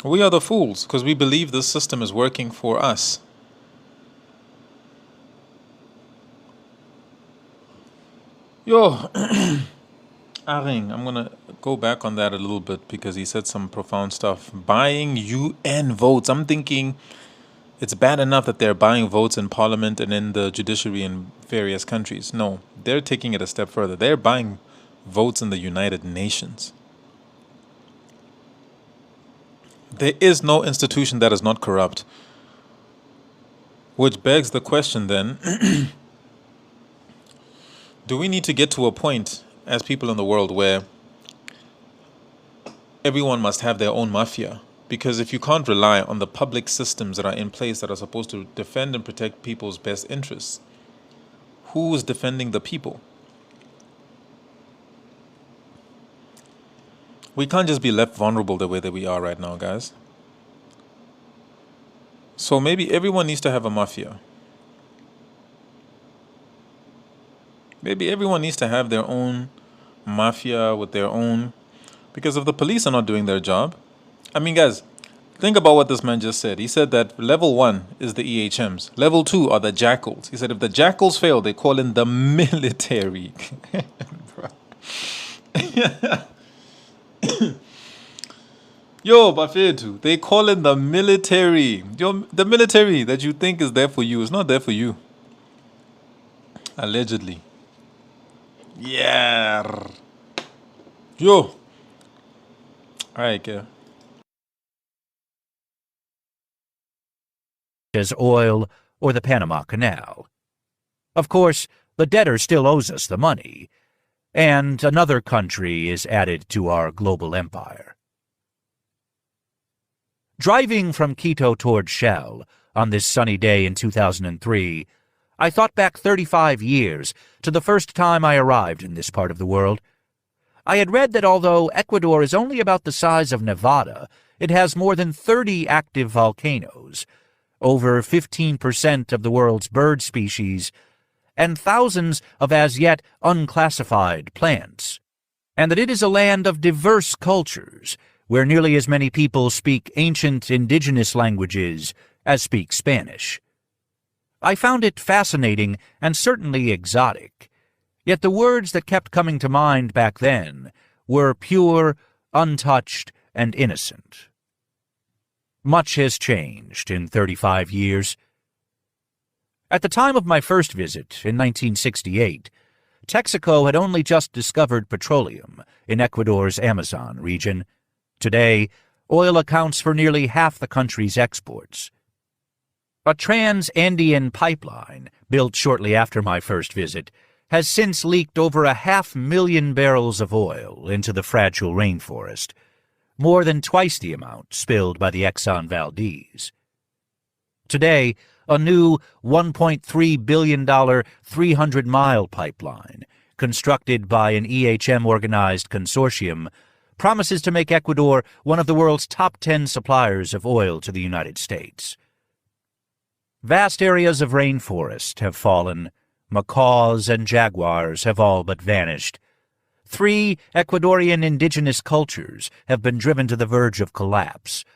We are the fools because we believe this system is working for us. Yo, Aring, I'm going to go back on that a little bit because he said some profound stuff. Buying UN votes. I'm thinking it's bad enough that they're buying votes in parliament and in the judiciary in various countries. No, they're taking it a step further. They're buying votes in the United Nations. There is no institution that is not corrupt. Which begs the question then, Do we need to get to a point as people in the world where everyone must have their own mafia? Because if you can't rely on the public systems that are in place that are supposed to defend and protect people's best interests, who's defending the people? We can't just be left vulnerable the way that we are right now, guys. So maybe everyone needs to have a mafia. Maybe everyone needs to have their own mafia with their own... Because if the police are not doing their job... I mean, guys, think about what this man just said. He said that level 1 is the EHMs. Level 2 are the jackals. He said if the jackals fail, they call in the military. Yo, Bafetu, they call in the military. Yo, the military that you think is there for you is not there for you. Allegedly. Yeah. Yo. Alright, okay. As oil or the Panama Canal. Of course, the debtor still owes us the money, and another country is added to our global empire. Driving from Quito toward Shell on this sunny day in 2003, I thought back 35 years to the first time I arrived in this part of the world. I had read that although Ecuador is only about the size of Nevada, it has more than 30 active volcanoes, over 15% of the world's bird species, and thousands of as yet unclassified plants, and that it is a land of diverse cultures, where nearly as many people speak ancient indigenous languages as speak Spanish. I found it fascinating and certainly exotic, yet the words that kept coming to mind back then were pure, untouched, and innocent. Much has changed in 35 years. At the time of my first visit, in 1968, Texaco had only just discovered petroleum in Ecuador's Amazon region. Today, oil accounts for nearly half the country's exports. A trans-Andean pipeline, built shortly after my first visit, has since leaked over 500,000 barrels of oil into the fragile rainforest, more than twice the amount spilled by the Exxon Valdez. Today, a new $1.3 billion 300-mile pipeline, constructed by an EHM-organized consortium, promises to make Ecuador one of the world's top 10 suppliers of oil to the United States. Vast areas of rainforest have fallen. Macaws and jaguars have all but vanished. 3 Ecuadorian indigenous cultures have been driven to the verge of collapse,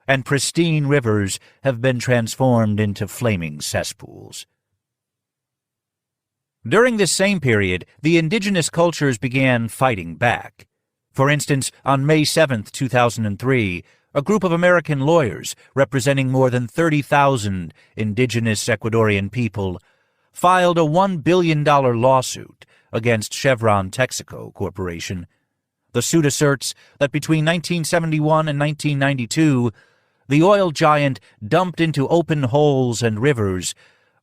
and pristine rivers have been transformed into flaming cesspools. During this same period, the indigenous cultures began fighting back. For instance, on May 7, 2003, a group of American lawyers representing more than 30,000 indigenous Ecuadorian people filed a $1 billion lawsuit against Chevron Texaco Corporation. The suit asserts that between 1971 and 1992, the oil giant dumped into open holes and rivers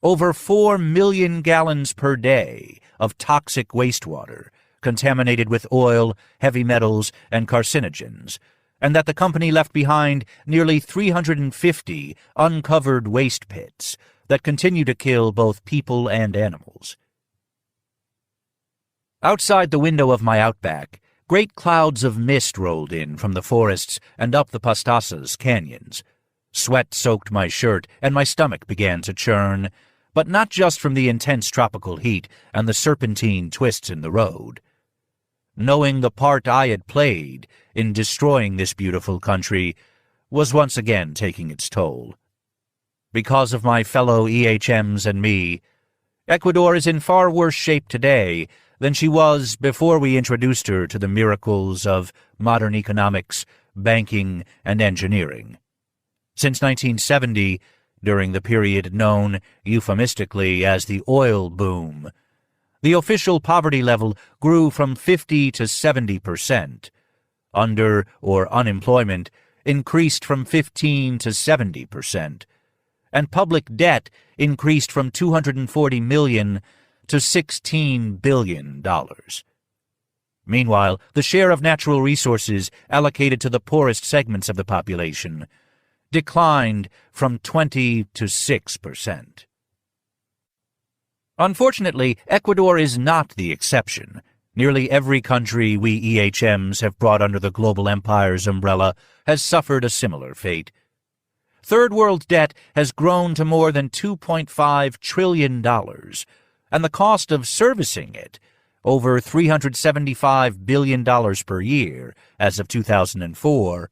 over 4 million gallons per day of toxic wastewater, contaminated with oil, heavy metals, and carcinogens, and that the company left behind nearly 350 uncovered waste pits that continue to kill both people and animals. Outside the window of my outback, great clouds of mist rolled in from the forests and up the Pastasas canyons. Sweat soaked my shirt, and my stomach began to churn, but not just from the intense tropical heat and the serpentine twists in the road. Knowing the part I had played in destroying this beautiful country was once again taking its toll. Because of my fellow EHMs and me, Ecuador is in far worse shape today than she was before we introduced her to the miracles of modern economics, banking, and engineering. Since 1970, during the period known euphemistically as the oil boom, the official poverty level grew from 50 to 70%. Under or unemployment increased from 15 to 70%. And public debt increased from $240 million to $16 billion. Meanwhile, the share of natural resources allocated to the poorest segments of the population declined from 20 to 6%. Unfortunately, Ecuador is not the exception. Nearly every country we EHMs have brought under the global empire's umbrella has suffered a similar fate. Third world debt has grown to more than $2.5 trillion, and the cost of servicing it, over $375 billion per year as of 2004,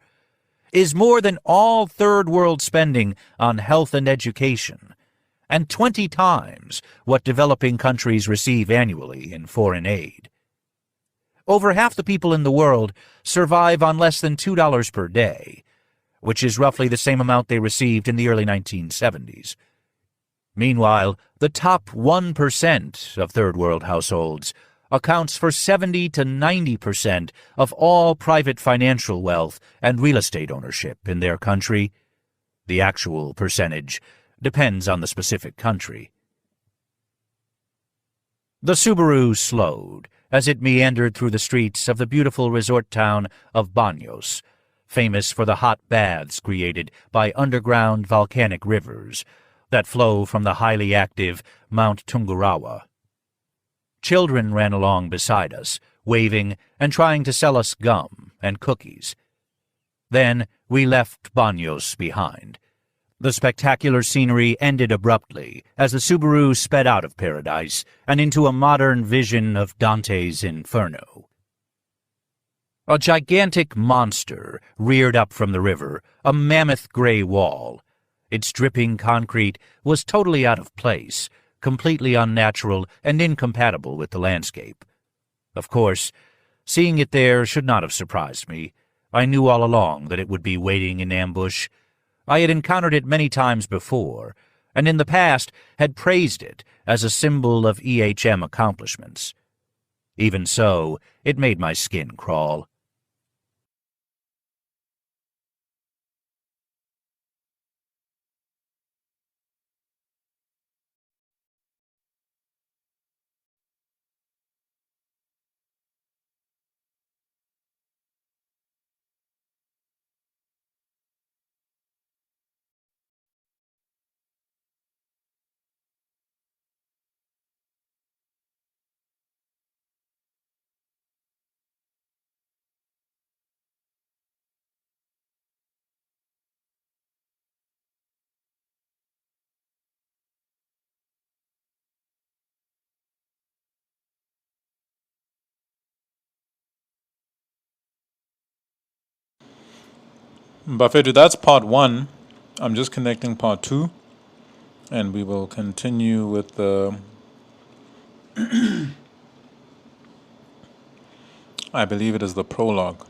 is more than all third world spending on health and education, and 20 times what developing countries receive annually in foreign aid. Over half the people in the world survive on less than $2 per day, which is roughly the same amount they received in the early 1970s. Meanwhile, the top 1% of third world households accounts for 70 to 90% of all private financial wealth and real estate ownership in their country. The actual percentage depends on the specific country. The Subaru slowed as it meandered through the streets of the beautiful resort town of Baños, famous for the hot baths created by underground volcanic rivers that flow from the highly active Mount Tungurahua. Children ran along beside us, waving and trying to sell us gum and cookies. Then we left Baños behind. The spectacular scenery ended abruptly as the Subaru sped out of paradise and into a modern vision of Dante's Inferno. A gigantic monster reared up from the river, a mammoth gray wall. Its dripping concrete was totally out of place, completely unnatural and incompatible with the landscape. Of course, seeing it there should not have surprised me. I knew all along that it would be waiting in ambush. I had encountered it many times before, and in the past had praised it as a symbol of EHM accomplishments. Even so, it made my skin crawl. Buffetu, that's part one. I'm just connecting part two, and we will continue with the. I believe it is the prologue.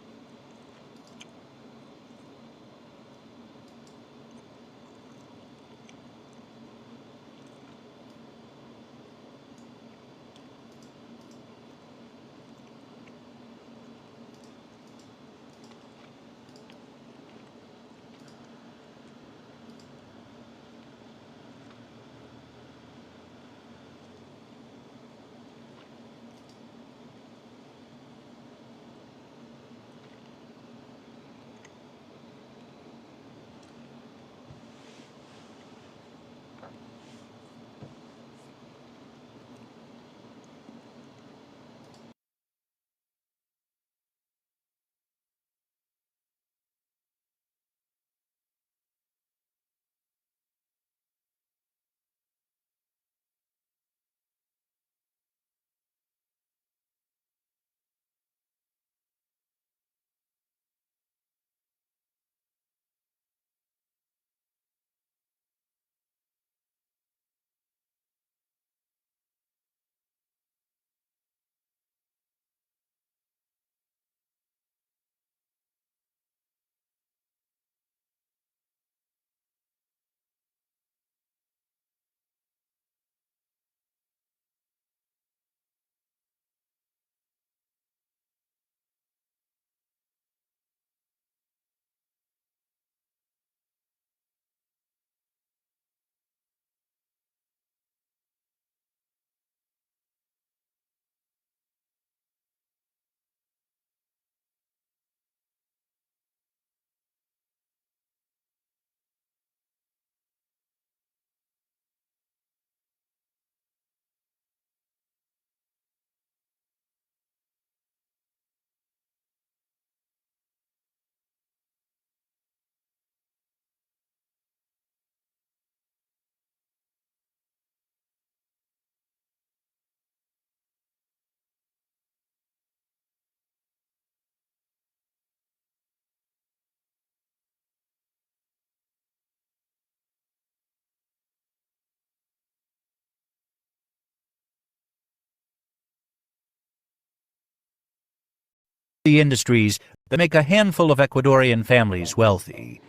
the industries that make a handful of Ecuadorian families wealthy.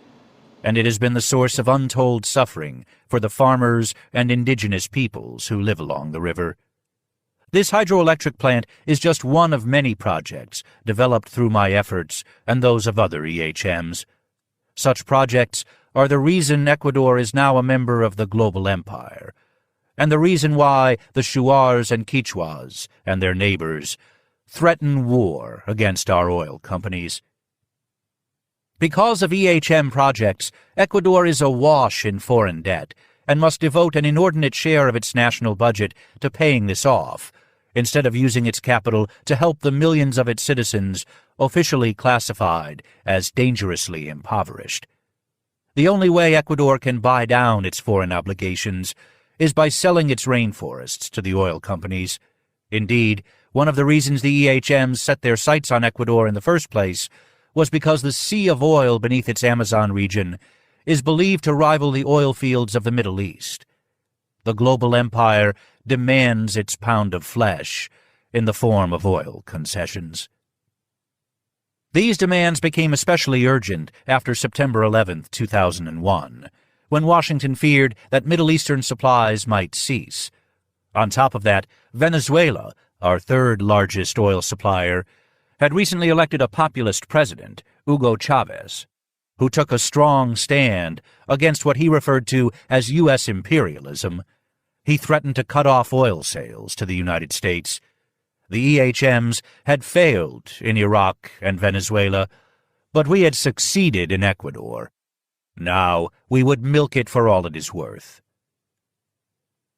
And it has been the source of untold suffering for the farmers and indigenous peoples who live along the river. This hydroelectric plant is just one of many projects developed through my efforts and those of other EHMs. Such projects are the reason Ecuador is now a member of the global empire, and the reason why the Shuars and Quichuas and their neighbors threaten war against our oil companies. Because of EHM projects, Ecuador is awash in foreign debt and must devote an inordinate share of its national budget to paying this off, instead of using its capital to help the millions of its citizens officially classified as dangerously impoverished. The only way Ecuador can buy down its foreign obligations is by selling its rainforests to the oil companies. Indeed, one of the reasons the EHMs set their sights on Ecuador in the first place was because the sea of oil beneath its Amazon region is believed to rival the oil fields of the Middle East. The global empire demands its pound of flesh in the form of oil concessions. These demands became especially urgent after September 11, 2001, when Washington feared that Middle Eastern supplies might cease. On top of that, Venezuela, our third largest oil supplier, had recently elected a populist president, Hugo Chavez, who took a strong stand against what he referred to as U.S. imperialism. He threatened to cut off oil sales to the United States. The EHMs had failed in Iraq and Venezuela, but we had succeeded in Ecuador. Now we would milk it for all it is worth.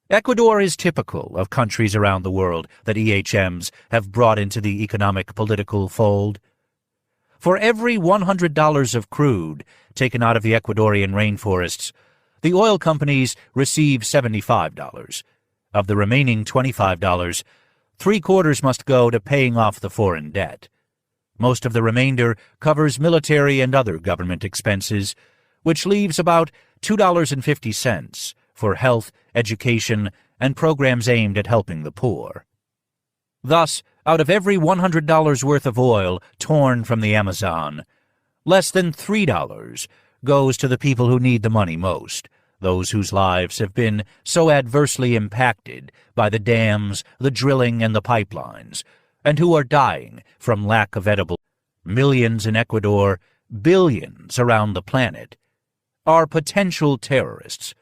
Ecuador is typical of countries around the world that EHMs have brought into the economic-political fold. For every $100 of crude taken out of the Ecuadorian rainforests, the oil companies receive $75. Of the remaining $25, three-quarters must go to paying off the foreign debt. Most of the remainder covers military and other government expenses, which leaves about $2.50 for health, education, and programs aimed at helping the poor. Thus, out of every $100 worth of oil torn from the Amazon, less than $3 goes to the people who need the money most, those whose lives have been so adversely impacted by the dams, the drilling, and the pipelines, and who are dying from lack of edible. Millions in Ecuador, billions around the planet, are potential terrorists,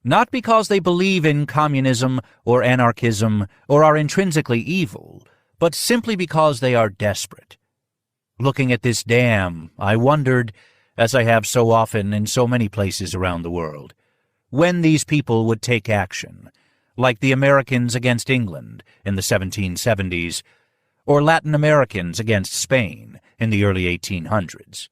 not because they believe in communism or anarchism or are intrinsically evil, but simply because they are desperate. Looking at this dam, I wondered, as I have so often in so many places around the world, when these people would take action, like the Americans against England in the 1770s, or Latin Americans against Spain in the early 1800s.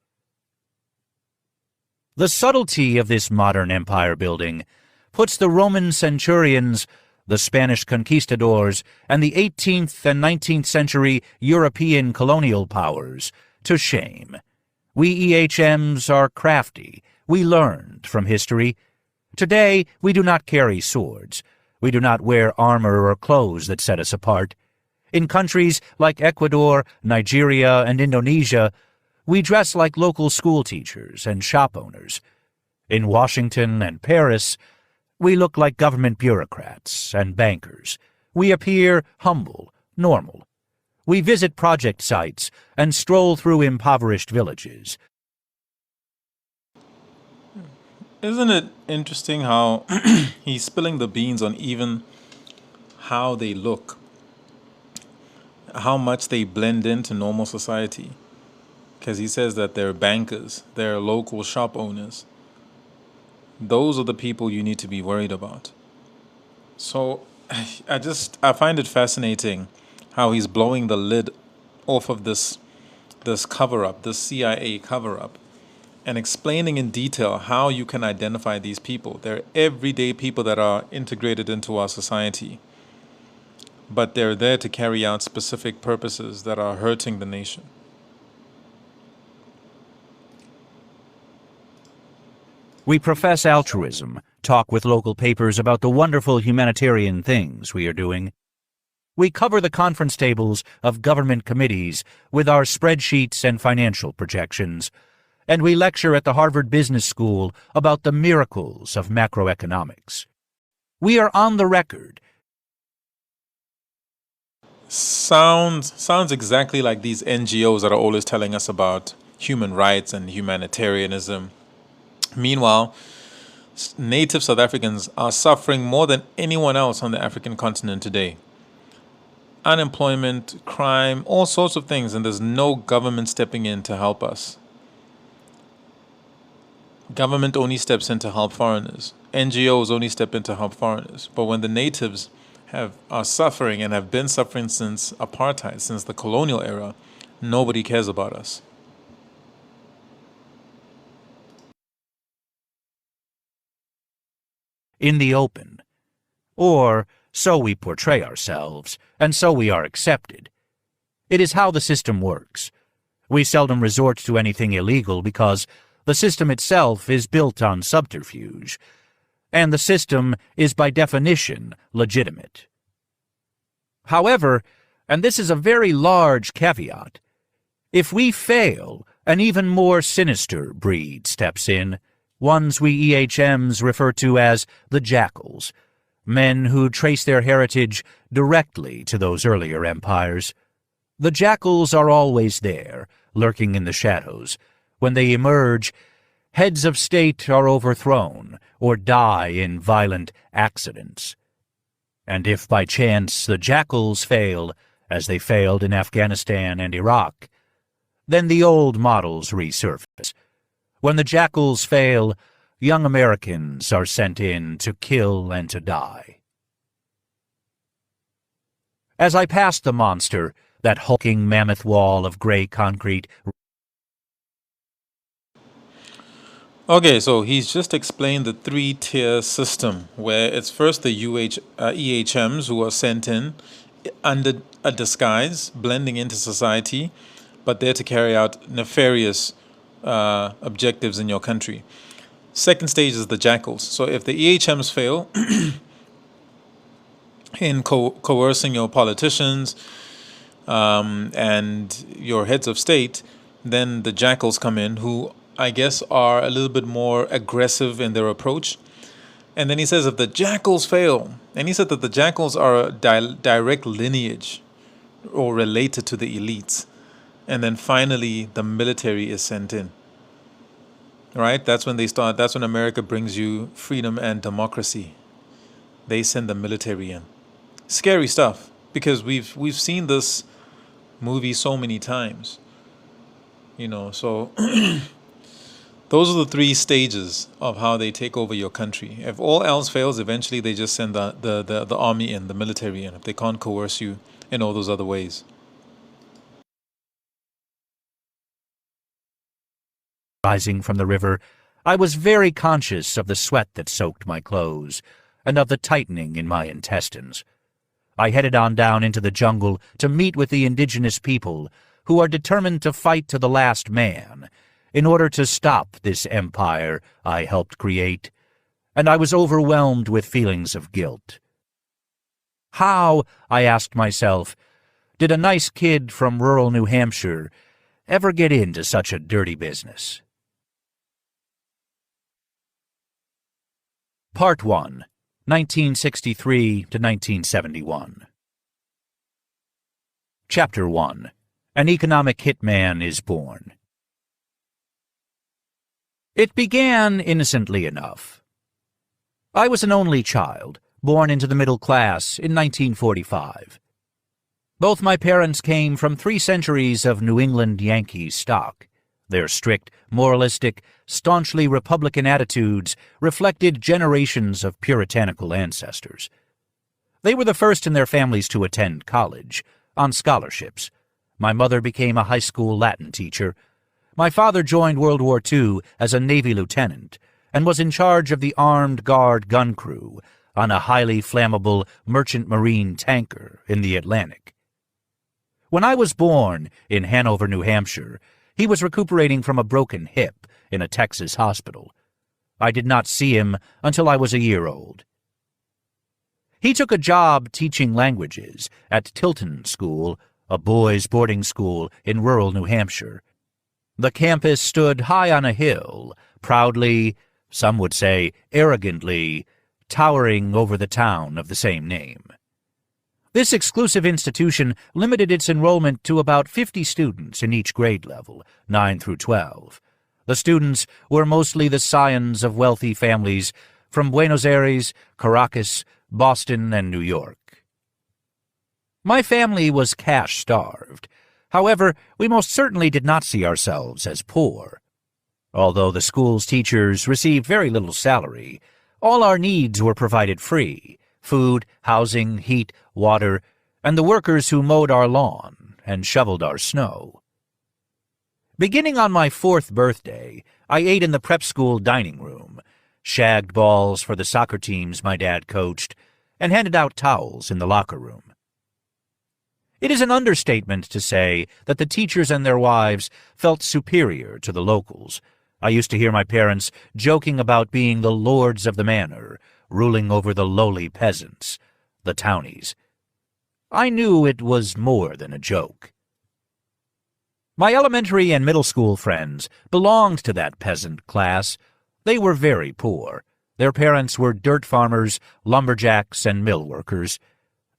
The subtlety of this modern empire building puts the Roman centurions, the Spanish conquistadors, and the 18th and 19th century European colonial powers to shame. We EHMs are crafty. We learned from history. Today, we do not carry swords. We do not wear armor or clothes that set us apart. In countries like Ecuador, Nigeria, and Indonesia, we dress like local school teachers and shop owners. In Washington and Paris, we look like government bureaucrats and bankers. We appear humble, normal. We visit project sites and stroll through impoverished villages. Isn't it interesting how he's spilling the beans on even how they look, how much they blend into normal society? Because he says that they're bankers, they're local shop owners. Those are the people you need to be worried about. So I find it fascinating how he's blowing the lid off of this cover-up, this CIA cover-up, and explaining in detail how you can identify these people. They're everyday people that are integrated into our society, but they're there to carry out specific purposes that are hurting the nation. We profess altruism, talk with local papers about the wonderful humanitarian things we are doing. We cover the conference tables of government committees with our spreadsheets and financial projections, and we lecture at the Harvard Business School about the miracles of macroeconomics. We are on the record. Sounds exactly like these NGOs that are always telling us about human rights and humanitarianism. Meanwhile, native South Africans are suffering more than anyone else on the African continent today. Unemployment, crime, all sorts of things, and there's no government stepping in to help us. Government only steps in to help foreigners. NGOs only step in to help foreigners. But when the natives are suffering and have been suffering since apartheid, since the colonial era, nobody cares about us. In the open. Or so we portray ourselves, and so we are accepted. It is how the system works. We seldom resort to anything illegal because the system itself is built on subterfuge, and the system is by definition legitimate. However, and this is a very large caveat, if we fail, an even more sinister breed steps in, ones we EHMs refer to as the jackals, men who trace their heritage directly to those earlier empires. The jackals are always there, lurking in the shadows. When they emerge, heads of state are overthrown or die in violent accidents. And if by chance the jackals fail, as they failed in Afghanistan and Iraq, then the old models resurface. When the jackals fail, young Americans are sent in to kill and to die. As I passed the monster, that hulking mammoth wall of gray concrete. Okay, so he's just explained the three-tier system, where it's first the EHMs who are sent in under a disguise, blending into society, but there to carry out nefarious objectives in your country. Second stage is the jackals. So if the EHMs fail in coercing your politicians and your heads of state, then the jackals come in, who I guess are a little bit more aggressive in their approach. And then he says if the jackals fail, and he said that the jackals are a direct lineage or related to the elites. And then finally the military is sent in. Right? That's when they start. That's when America brings you freedom and democracy. They send the military in. Scary stuff, because we've seen this movie so many times. So those are the three stages of how they take over your country. If all else fails, eventually they just send the army in, the military in, if they can't coerce you in all those other ways. Rising from the river, I was very conscious of the sweat that soaked my clothes and of the tightening in my intestines. I headed on down into the jungle to meet with the indigenous people who are determined to fight to the last man in order to stop this empire I helped create, and I was overwhelmed with feelings of guilt. How, I asked myself, did a nice kid from rural New Hampshire ever get into such a dirty business? Part 1, 1963 to 1971. Chapter 1. An Economic Hitman is Born. It began innocently enough. I was an only child, born into the middle class in 1945. Both my parents came from 3 centuries of New England Yankee stock. Their strict, moralistic, staunchly Republican attitudes reflected generations of puritanical ancestors. They were the first in their families to attend college, on scholarships. My mother became a high school Latin teacher. My father joined World War II as a Navy lieutenant and was in charge of the armed guard gun crew on a highly flammable merchant marine tanker in the Atlantic. When I was born in Hanover, New Hampshire, he was recuperating from a broken hip in a Texas hospital. I did not see him until I was a year old. He took a job teaching languages at Tilton School, a boys' boarding school in rural New Hampshire. The campus stood high on a hill, proudly, some would say arrogantly, towering over the town of the same name. This exclusive institution limited its enrollment to about 50 students in each grade level, 9 through 12. The students were mostly the scions of wealthy families from Buenos Aires, Caracas, Boston, and New York. My family was cash-starved. However, we most certainly did not see ourselves as poor. Although the school's teachers received very little salary, all our needs were provided free: food, housing, heat, water, and the workers who mowed our lawn and shoveled our snow. Beginning on my 4th birthday, I ate in the prep school dining room, shagged balls for the soccer teams my dad coached, and handed out towels in the locker room. It is an understatement to say that the teachers and their wives felt superior to the locals. I used to hear my parents joking about being the lords of the manor, ruling over the lowly peasants, the townies. I knew it was more than a joke. My elementary and middle school friends belonged to that peasant class. They were very poor. Their parents were dirt farmers, lumberjacks, and mill workers.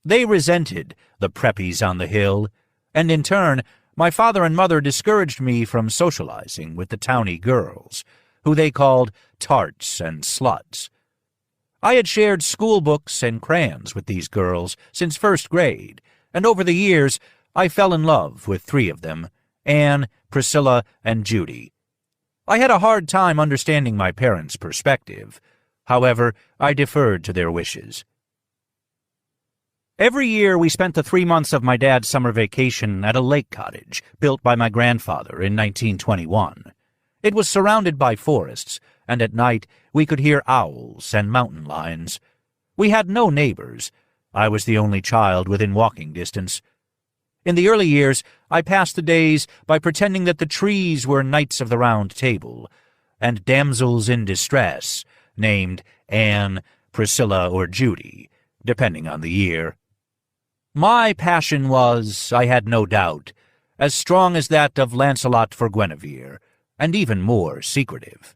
They resented the preppies on the hill, and in turn, my father and mother discouraged me from socializing with the towny girls, who they called tarts and sluts. I had shared school books and crayons with these girls since 1st grade, and over the years I fell in love with 3 of them: Anne, Priscilla, and Judy. I had a hard time understanding my parents' perspective. However, I deferred to their wishes. Every year we spent the 3 months of my dad's summer vacation at a lake cottage built by my grandfather in 1921. It was surrounded by forests, and at night we could hear owls and mountain lions. We had no neighbors. I was the only child within walking distance. In the early years, I passed the days by pretending that the trees were knights of the Round Table, and damsels in distress, named Anne, Priscilla, or Judy, depending on the year. My passion was, I had no doubt, as strong as that of Lancelot for Guinevere, and even more secretive.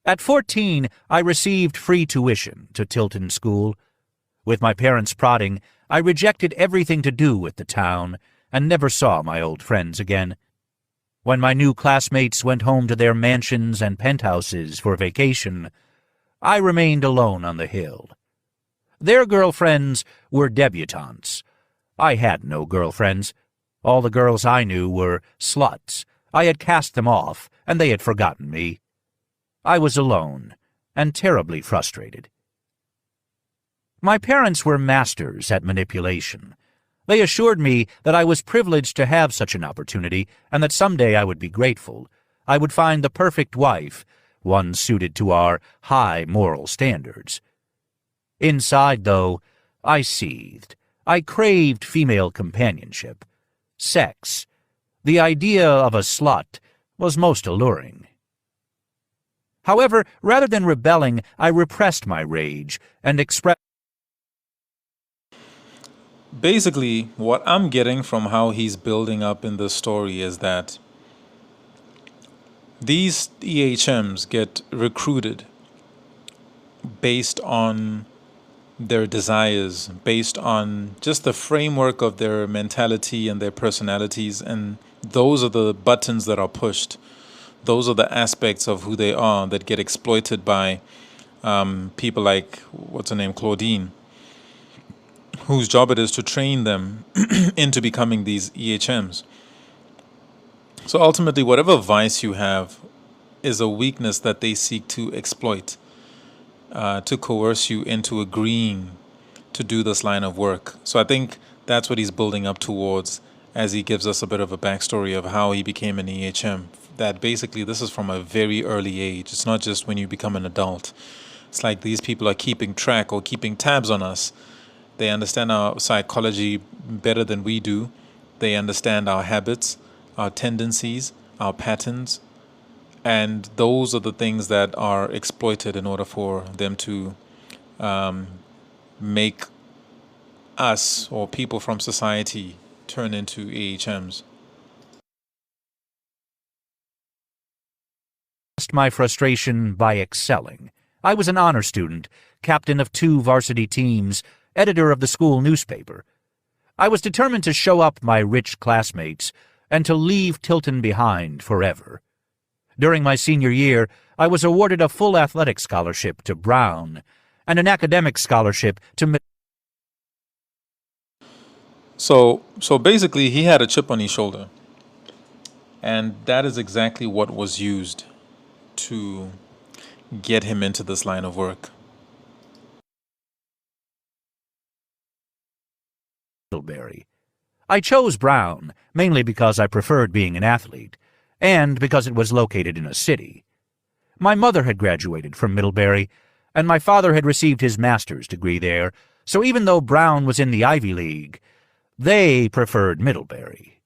At 14, I received free tuition to Tilton School. With my parents' prodding, I rejected everything to do with the town, and never saw my old friends again. When my new classmates went home to their mansions and penthouses for vacation, I remained alone on the hill. Their girlfriends were debutantes. I had no girlfriends. All the girls I knew were sluts. I had cast them off, and they had forgotten me. I was alone, and terribly frustrated. My parents were masters at manipulation. They assured me that I was privileged to have such an opportunity, and that someday I would be grateful. I would find the perfect wife, one suited to our high moral standards. Inside, though, I seethed. I craved female companionship. Sex. The idea of a slut was most alluring. However, rather than rebelling, I repressed my rage and expressed. Basically, what I'm getting from how he's building up in this story is that these EHMs get recruited based on their desires, based on just the framework of their mentality and their personalities, and those are the buttons that are pushed. Those are the aspects of who they are that get exploited by people like, what's her name, Claudine, whose job it is to train them into becoming these EHMs. So ultimately, whatever vice you have is a weakness that they seek to exploit, to coerce you into agreeing to do this line of work. So I think that's what he's building up towards as he gives us a bit of a backstory of how he became an EHM. That basically this is from a very early age. It's not just when you become an adult. It's like these people are keeping track or keeping tabs on us. They understand our psychology better than we do. They understand our habits, our tendencies, our patterns. And those are the things that are exploited in order for them to make us or people from society turn into AHMs? My frustration by excelling. I was an honor student, captain of 2 varsity teams, editor of the school newspaper. I was determined to show up my rich classmates and to leave Tilton behind forever. During my senior year, I was awarded a full athletic scholarship to Brown and an academic scholarship to... So basically, he had a chip on his shoulder, and that is exactly what was used to get him into this line of work. Middlebury. I chose Brown mainly because I preferred being an athlete, and because it was located in a city. My mother had graduated from Middlebury, and my father had received his master's degree there, so even though Brown was in the Ivy League, they preferred Middlebury.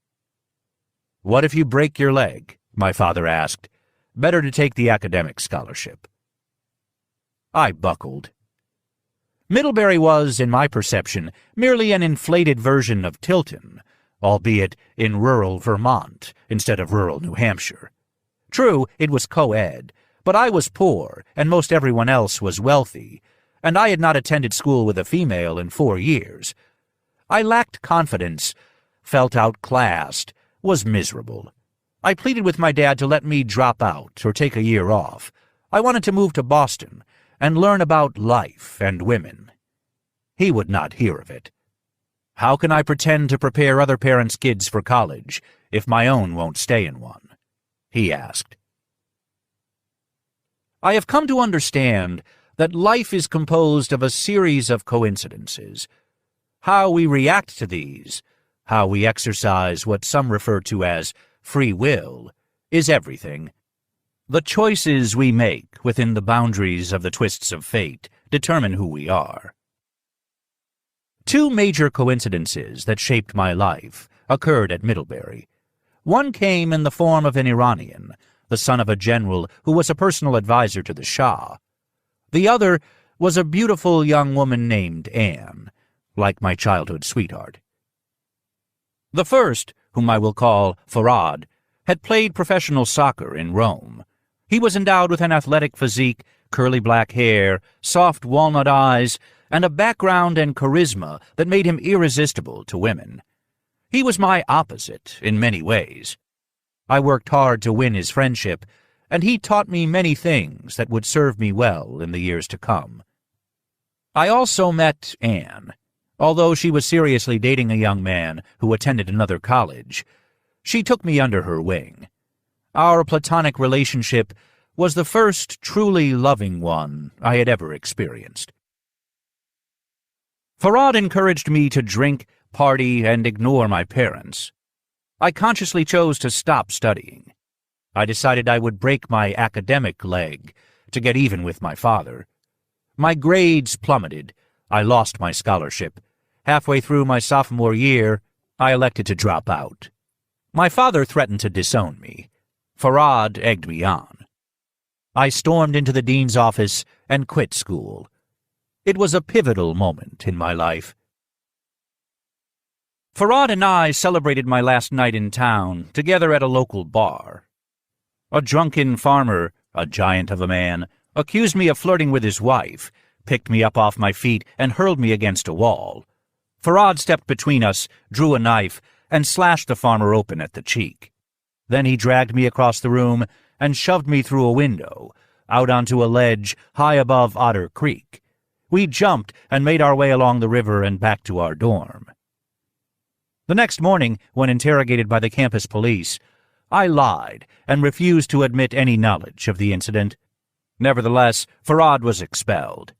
"What if you break your leg?" my father asked. "Better to take the academic scholarship." I buckled. Middlebury was, in my perception, merely an inflated version of Tilton, albeit in rural Vermont instead of rural New Hampshire. True, it was co-ed, but I was poor, and most everyone else was wealthy, and I had not attended school with a female in 4 years. I lacked confidence, felt outclassed, was miserable. I pleaded with my dad to let me drop out or take a year off. I wanted to move to Boston and learn about life and women. He would not hear of it. How can I pretend to prepare other parents' kids for college if my own won't stay in one? He asked. I have come to understand that life is composed of a series of coincidences. How we react to these, how we exercise what some refer to as free will, is everything. The choices we make within the boundaries of the twists of fate determine who we are. 2 major coincidences that shaped my life occurred at Middlebury. One came in the form of an Iranian, the son of a general who was a personal advisor to the Shah. The other was a beautiful young woman named Anne, like my childhood sweetheart. The first, whom I will call Farad, had played professional soccer in Rome. He was endowed with an athletic physique, curly black hair, soft walnut eyes, and a background and charisma that made him irresistible to women. He was my opposite in many ways. I worked hard to win his friendship, and he taught me many things that would serve me well in the years to come. I also met Anne. Although she was seriously dating a young man who attended another college, she took me under her wing. Our platonic relationship was the first truly loving one I had ever experienced. Farad encouraged me to drink, party, and ignore my parents. I consciously chose to stop studying. I decided I would break my academic leg to get even with my father. My grades plummeted. I lost my scholarship. Halfway through my sophomore year, I elected to drop out. My father threatened to disown me. Farad egged me on. I stormed into the dean's office and quit school. It was a pivotal moment in my life. Farad and I celebrated my last night in town together at a local bar. A drunken farmer, a giant of a man, accused me of flirting with his wife, picked me up off my feet, and hurled me against a wall. Farad stepped between us, drew a knife, and slashed the farmer open at the cheek. Then he dragged me across the room and shoved me through a window, out onto a ledge high above Otter Creek. We jumped and made our way along the river and back to our dorm. The next morning, when interrogated by the campus police, I lied and refused to admit any knowledge of the incident. Nevertheless, Farad was expelled.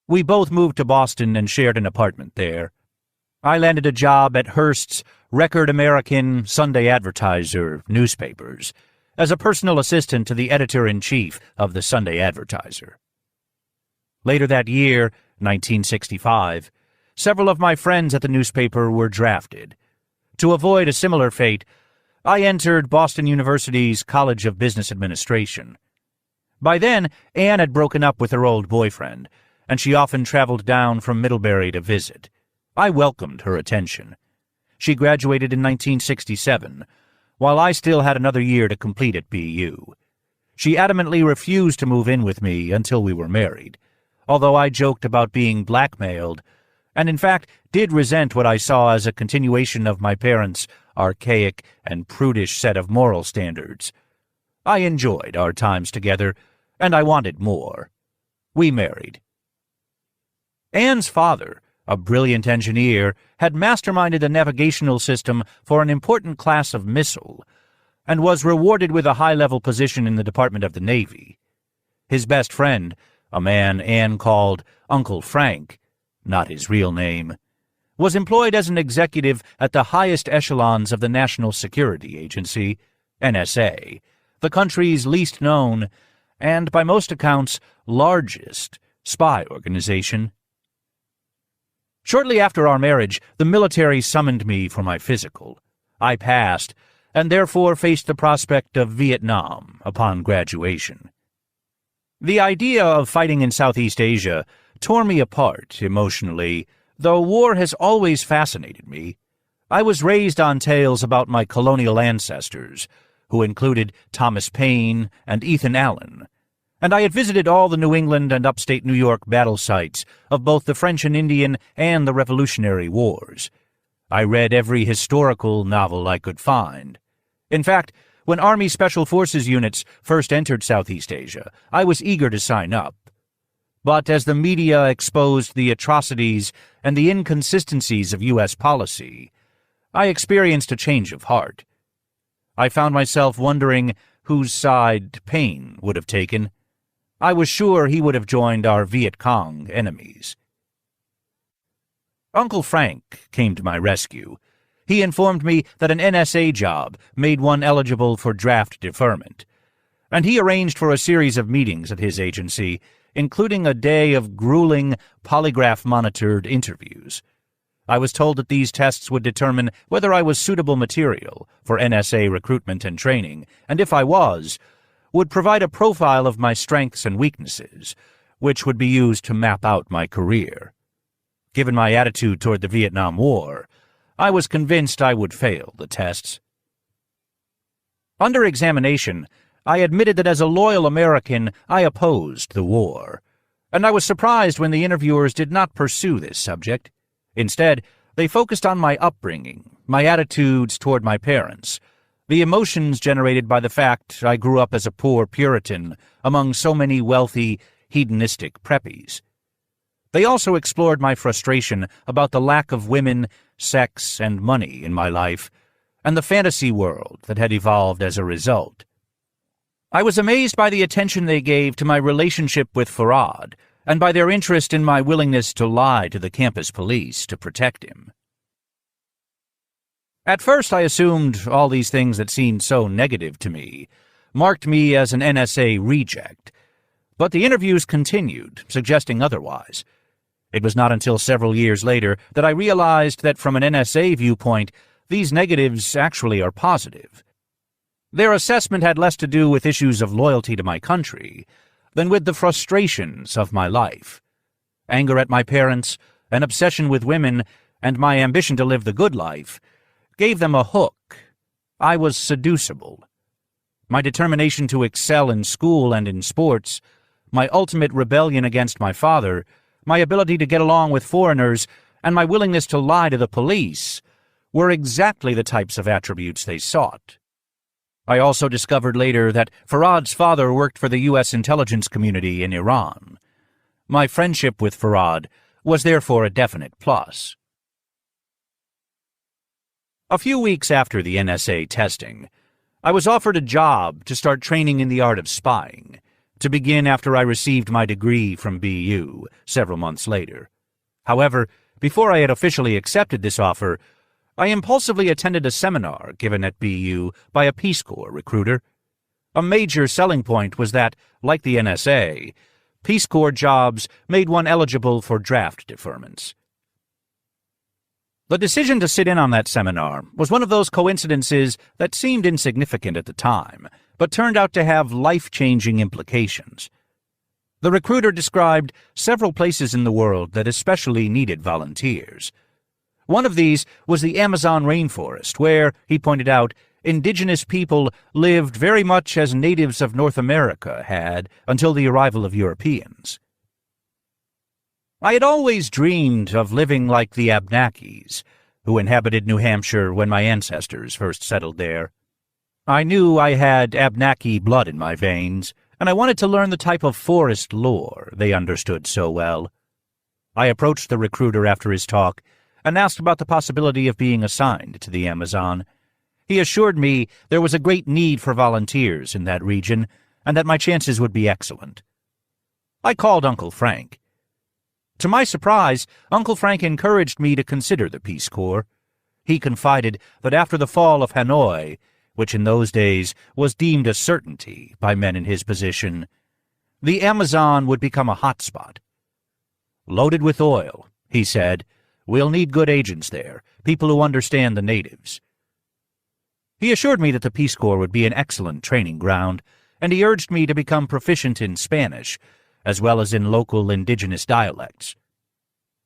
We both moved to Boston and shared an apartment there. I landed a job at Hearst's Record American Sunday Advertiser newspapers as a personal assistant to the editor-in-chief of the Sunday Advertiser. Later that year, 1965, several of my friends at the newspaper were drafted. To avoid a similar fate, I entered Boston University's College of Business Administration. By then, Anne had broken up with her old boyfriend, and she often traveled down from Middlebury to visit. I welcomed her attention. She graduated in 1967, while I still had another year to complete at BU. She adamantly refused to move in with me until we were married, although I joked about being blackmailed, and in fact did resent what I saw as a continuation of my parents' archaic and prudish set of moral standards. I enjoyed our times together, and I wanted more. We married. Anne's father, a brilliant engineer, had masterminded a navigational system for an important class of missile, and was rewarded with a high-level position in the Department of the Navy. His best friend, a man Anne called Uncle Frank, not his real name, was employed as an executive at the highest echelons of the National Security Agency, NSA, the country's least known, and by most accounts, largest spy organization. Shortly after our marriage, the military summoned me for my physical. I passed, and therefore faced the prospect of Vietnam upon graduation. The idea of fighting in Southeast Asia tore me apart emotionally, though war has always fascinated me. I was raised on tales about my colonial ancestors, who included Thomas Paine and Ethan Allen, and I had visited all the New England and upstate New York battle sites of both the French and Indian and the Revolutionary Wars. I read every historical novel I could find. In fact, when Army Special Forces units first entered Southeast Asia, I was eager to sign up. But as the media exposed the atrocities and the inconsistencies of U.S. policy, I experienced a change of heart. I found myself wondering whose side Paine would have taken. I was sure he would have joined our Viet Cong enemies. Uncle Frank came to my rescue. He informed me that an NSA job made one eligible for draft deferment, and he arranged for a series of meetings at his agency, including a day of grueling, polygraph-monitored interviews. I was told that these tests would determine whether I was suitable material for NSA recruitment and training, and if I was, would provide a profile of my strengths and weaknesses, which would be used to map out my career. Given my attitude toward the Vietnam War, I was convinced I would fail the tests. Under examination, I admitted that as a loyal American, I opposed the war, and I was surprised when the interviewers did not pursue this subject. Instead, they focused on my upbringing, my attitudes toward my parents, the emotions generated by the fact I grew up as a poor Puritan among so many wealthy, hedonistic preppies. They also explored my frustration about the lack of women, sex, and money in my life, and the fantasy world that had evolved as a result. I was amazed by the attention they gave to my relationship with Farad, and by their interest in my willingness to lie to the campus police to protect him. At first I assumed all these things that seemed so negative to me marked me as an NSA reject, but the interviews continued, suggesting otherwise. It was not until several years later that I realized that from an NSA viewpoint, these negatives actually are positive. Their assessment had less to do with issues of loyalty to my country than with the frustrations of my life. Anger at my parents, an obsession with women, and my ambition to live the good life gave them a hook. I was seducible. My determination to excel in school and in sports, my ultimate rebellion against my father, my ability to get along with foreigners, and my willingness to lie to the police were exactly the types of attributes they sought. I also discovered later that Farad's father worked for the U.S. intelligence community in Iran. My friendship with Farad was therefore a definite plus. A few weeks after the NSA testing, I was offered a job to start training in the art of spying, to begin after I received my degree from BU several months later. However, before I had officially accepted this offer, I impulsively attended a seminar given at BU by a Peace Corps recruiter. A major selling point was that, like the NSA, Peace Corps jobs made one eligible for draft deferments. The decision to sit in on that seminar was one of those coincidences that seemed insignificant at the time, but turned out to have life-changing implications. The recruiter described several places in the world that especially needed volunteers. One of these was the Amazon rainforest, where, he pointed out, indigenous people lived very much as natives of North America had until the arrival of Europeans. I had always dreamed of living like the Abnakis, who inhabited New Hampshire when my ancestors first settled there. I knew I had Abnaki blood in my veins, and I wanted to learn the type of forest lore they understood so well. I approached the recruiter after his talk and asked about the possibility of being assigned to the Amazon. He assured me there was a great need for volunteers in that region and that my chances would be excellent. I called Uncle Frank. To my surprise, Uncle Frank encouraged me to consider the Peace Corps. He confided that after the fall of Hanoi, which in those days was deemed a certainty by men in his position, the Amazon would become a hotspot. Loaded with oil, he said, we'll need good agents there, people who understand the natives. He assured me that the Peace Corps would be an excellent training ground, and he urged me to become proficient in Spanish, as well as in local indigenous dialects.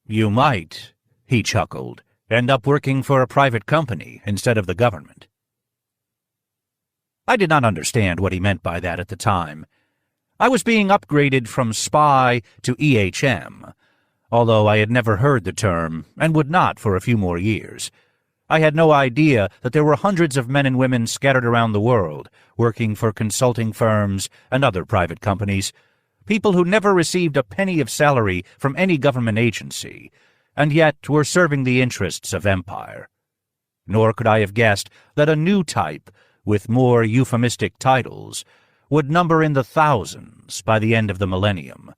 You might, he chuckled, end up working for a private company instead of the government. I did not understand what he meant by that at the time. I was being upgraded from spy to EHM, although I had never heard the term, and would not for a few more years. I had no idea that there were hundreds of men and women scattered around the world, working for consulting firms and other private companies, people who never received a penny of salary from any government agency, and yet were serving the interests of empire. Nor could I have guessed that a new type, with more euphemistic titles, would number in the thousands by the end of the millennium,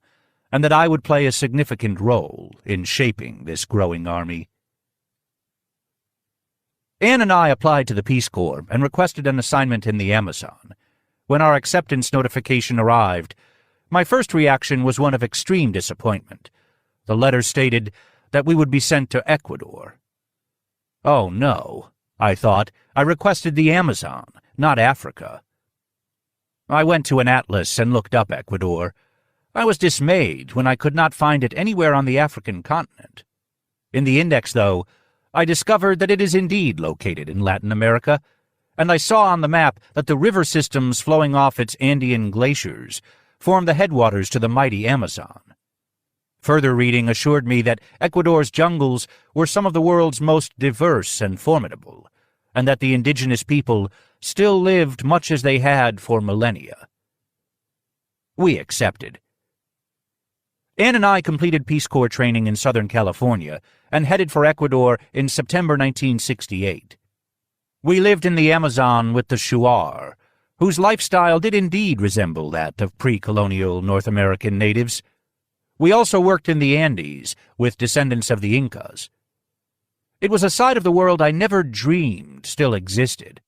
and that I would play a significant role in shaping this growing army. Anne and I applied to the Peace Corps and requested an assignment in the Amazon. When our acceptance notification arrived, my first reaction was one of extreme disappointment. The letter stated that we would be sent to Ecuador. Oh no, I thought. I requested the Amazon, not Africa. I went to an atlas and looked up Ecuador. I was dismayed when I could not find it anywhere on the African continent. In the index, though, I discovered that it is indeed located in Latin America, and I saw on the map that the river systems flowing off its Andean glaciers form the headwaters to the mighty Amazon. Further reading assured me that Ecuador's jungles were some of the world's most diverse and formidable, and that the indigenous people still lived much as they had for millennia. We accepted. Anne and I completed Peace Corps training in Southern California and headed for Ecuador in September 1968. We lived in the Amazon with the Shuar, whose lifestyle did indeed resemble that of pre-colonial North American natives. We also worked in the Andes with descendants of the Incas. It was a side of the world I never dreamed still existed.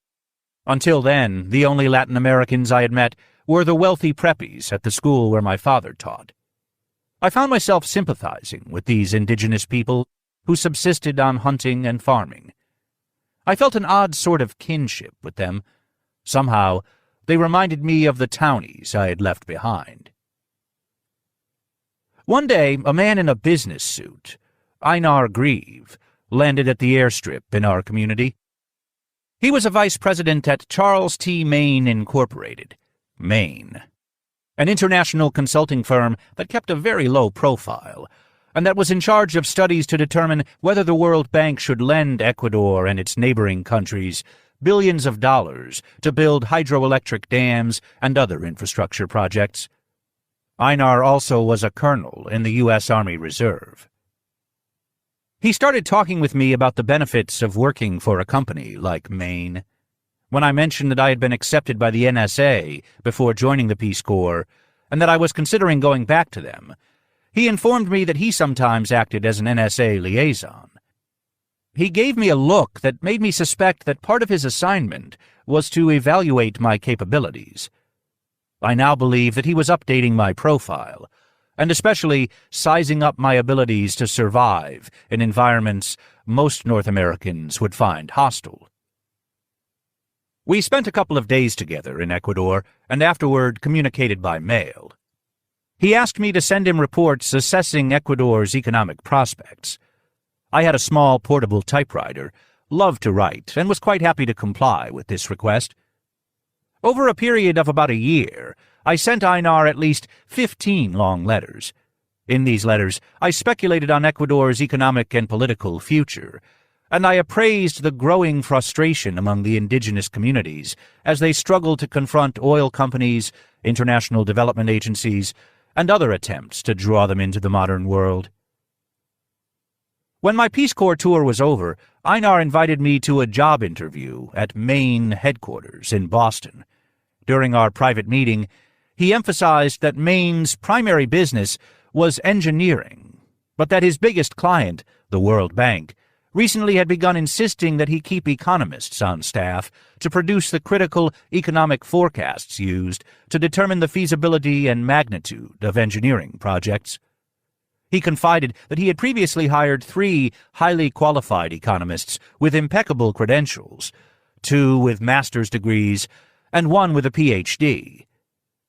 Until then, the only Latin Americans I had met were the wealthy preppies at the school where my father taught. I found myself sympathizing with these indigenous people who subsisted on hunting and farming. I felt an odd sort of kinship with them. Somehow, they reminded me of the townies I had left behind. One day, a man in a business suit, Einar Grieve, landed at the airstrip in our community. He was a vice president at Charles T. Maine Incorporated, Maine, an international consulting firm that kept a very low profile, and that was in charge of studies to determine whether the World Bank should lend Ecuador and its neighboring countries billions of dollars to build hydroelectric dams and other infrastructure projects. Einar also was a colonel in the U.S. Army Reserve. He started talking with me about the benefits of working for a company like Maine. When I mentioned that I had been accepted by the NSA before joining the Peace Corps, and that I was considering going back to them, he informed me that he sometimes acted as an NSA liaison. He gave me a look that made me suspect that part of his assignment was to evaluate my capabilities. I now believe that he was updating my profile, and especially sizing up my abilities to survive in environments most North Americans would find hostile. We spent a couple of days together in Ecuador, and afterward communicated by mail. He asked me to send him reports assessing Ecuador's economic prospects. I had a small portable typewriter, loved to write, and was quite happy to comply with this request. Over a period of about a year, I sent Einar at least 15 long letters. In these letters, I speculated on Ecuador's economic and political future, and I appraised the growing frustration among the indigenous communities as they struggle to confront oil companies, international development agencies, and other attempts to draw them into the modern world. When my Peace Corps tour was over, Einar invited me to a job interview at Maine headquarters in Boston. During our private meeting, he emphasized that Maine's primary business was engineering, but that his biggest client, the World Bank, recently had begun insisting that he keep economists on staff to produce the critical economic forecasts used to determine the feasibility and magnitude of engineering projects. He confided that he had previously hired 3 highly qualified economists with impeccable credentials, 2 with master's degrees, and 1 with a Ph.D.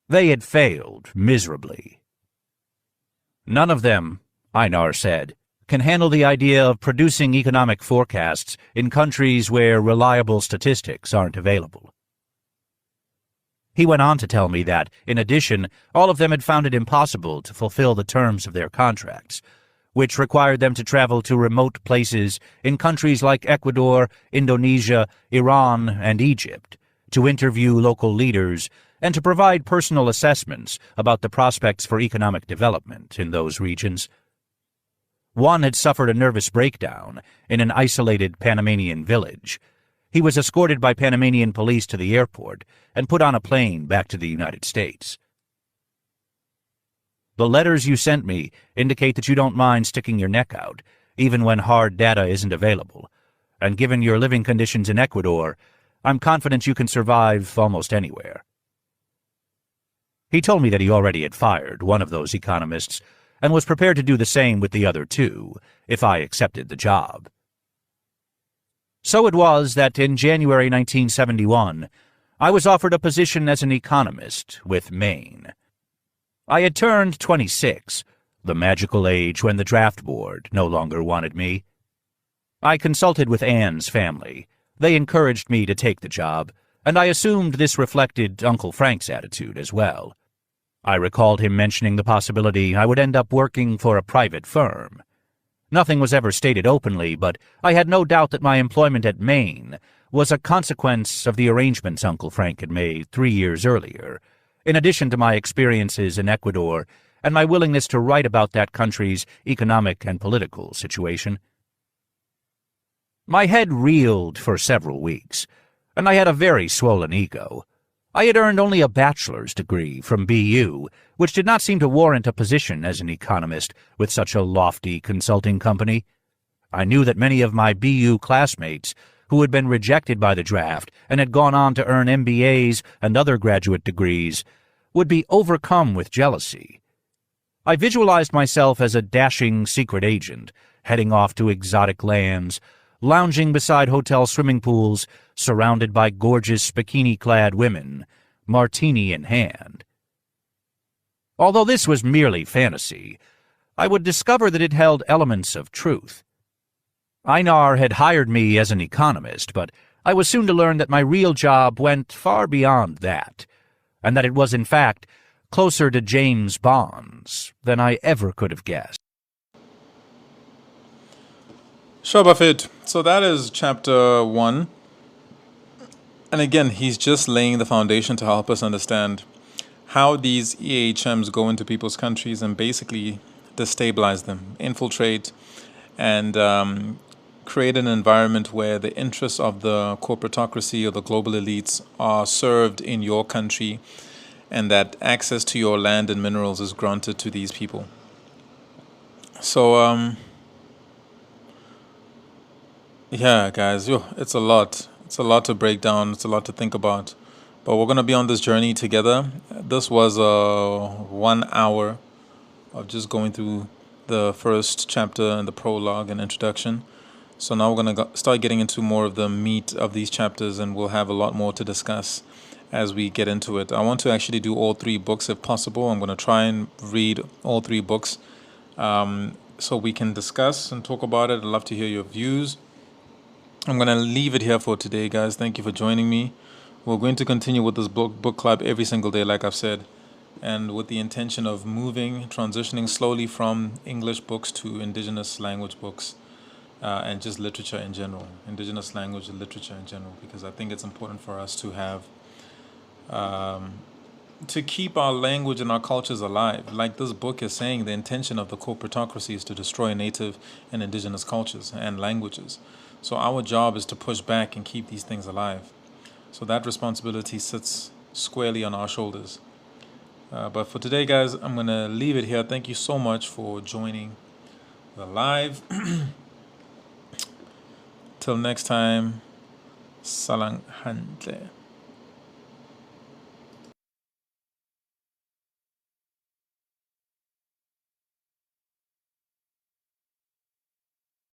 They had failed miserably. None of them, Einar said, can handle the idea of producing economic forecasts in countries where reliable statistics aren't available. He went on to tell me that, in addition, all of them had found it impossible to fulfill the terms of their contracts, which required them to travel to remote places in countries like Ecuador, Indonesia, Iran, and Egypt, to interview local leaders and to provide personal assessments about the prospects for economic development in those regions. One had suffered a nervous breakdown in an isolated Panamanian village. He was escorted by Panamanian police to the airport and put on a plane back to the United States. The letters you sent me indicate that you don't mind sticking your neck out, even when hard data isn't available, and given your living conditions in Ecuador, I'm confident you can survive almost anywhere. He told me that he already had fired one of those economists and was prepared to do the same with the other 2 if I accepted the job. So it was that in January 1971, I was offered a position as an economist with Maine. I had turned 26, the magical age when the draft board no longer wanted me. I consulted with Anne's family. They encouraged me to take the job, and I assumed this reflected Uncle Frank's attitude as well. I recalled him mentioning the possibility I would end up working for a private firm. Nothing was ever stated openly, but I had no doubt that my employment at Maine was a consequence of the arrangements Uncle Frank had made 3 years earlier, in addition to my experiences in Ecuador and my willingness to write about that country's economic and political situation. My head reeled for several weeks, and I had a very swollen ego. I had earned only a bachelor's degree from BU, which did not seem to warrant a position as an economist with such a lofty consulting company. I knew that many of my BU classmates, who had been rejected by the draft and had gone on to earn MBAs and other graduate degrees, would be overcome with jealousy. I visualized myself as a dashing secret agent, heading off to exotic lands, lounging beside hotel swimming pools, surrounded by gorgeous bikini-clad women, martini in hand. Although this was merely fantasy, I would discover that it held elements of truth. Einar had hired me as an economist, but I was soon to learn that my real job went far beyond that, and that it was, in fact, closer to James Bond's than I ever could have guessed. Sure, Buffett. So that is chapter 1. And again, he's just laying the foundation to help us understand how these EHMs go into people's countries and basically destabilize them, infiltrate, and create an environment where the interests of the corporatocracy or the global elites are served in your country, and that access to your land and minerals is granted to these people. So, yeah, guys, it's a lot. It's a lot to break down. It's a lot to think about. But we're going to be on this journey together. This was 1 hour of just going through the first chapter and the prologue and introduction. So now we're going to start getting into more of the meat of these chapters, and we'll have a lot more to discuss as we get into it. I want to actually do all three books if possible. I'm going to try and read all three books so we can discuss and talk about it. I'd love to hear your views. I'm going to leave it here for today, guys. Thank you for joining me. We're going to continue with this book club every single day, like I've said, and with the intention of transitioning slowly from English books to indigenous language books and just literature in general, indigenous language and literature in general, because I think it's important for us to have, to keep our language and our cultures alive. Like this book is saying, the intention of the corporatocracy is to destroy native and indigenous cultures and languages. So our job is to push back and keep these things alive. So that responsibility sits squarely on our shoulders. But for today, guys, I'm going to leave it here. Thank you so much for joining the live. Till next time, salang hantle.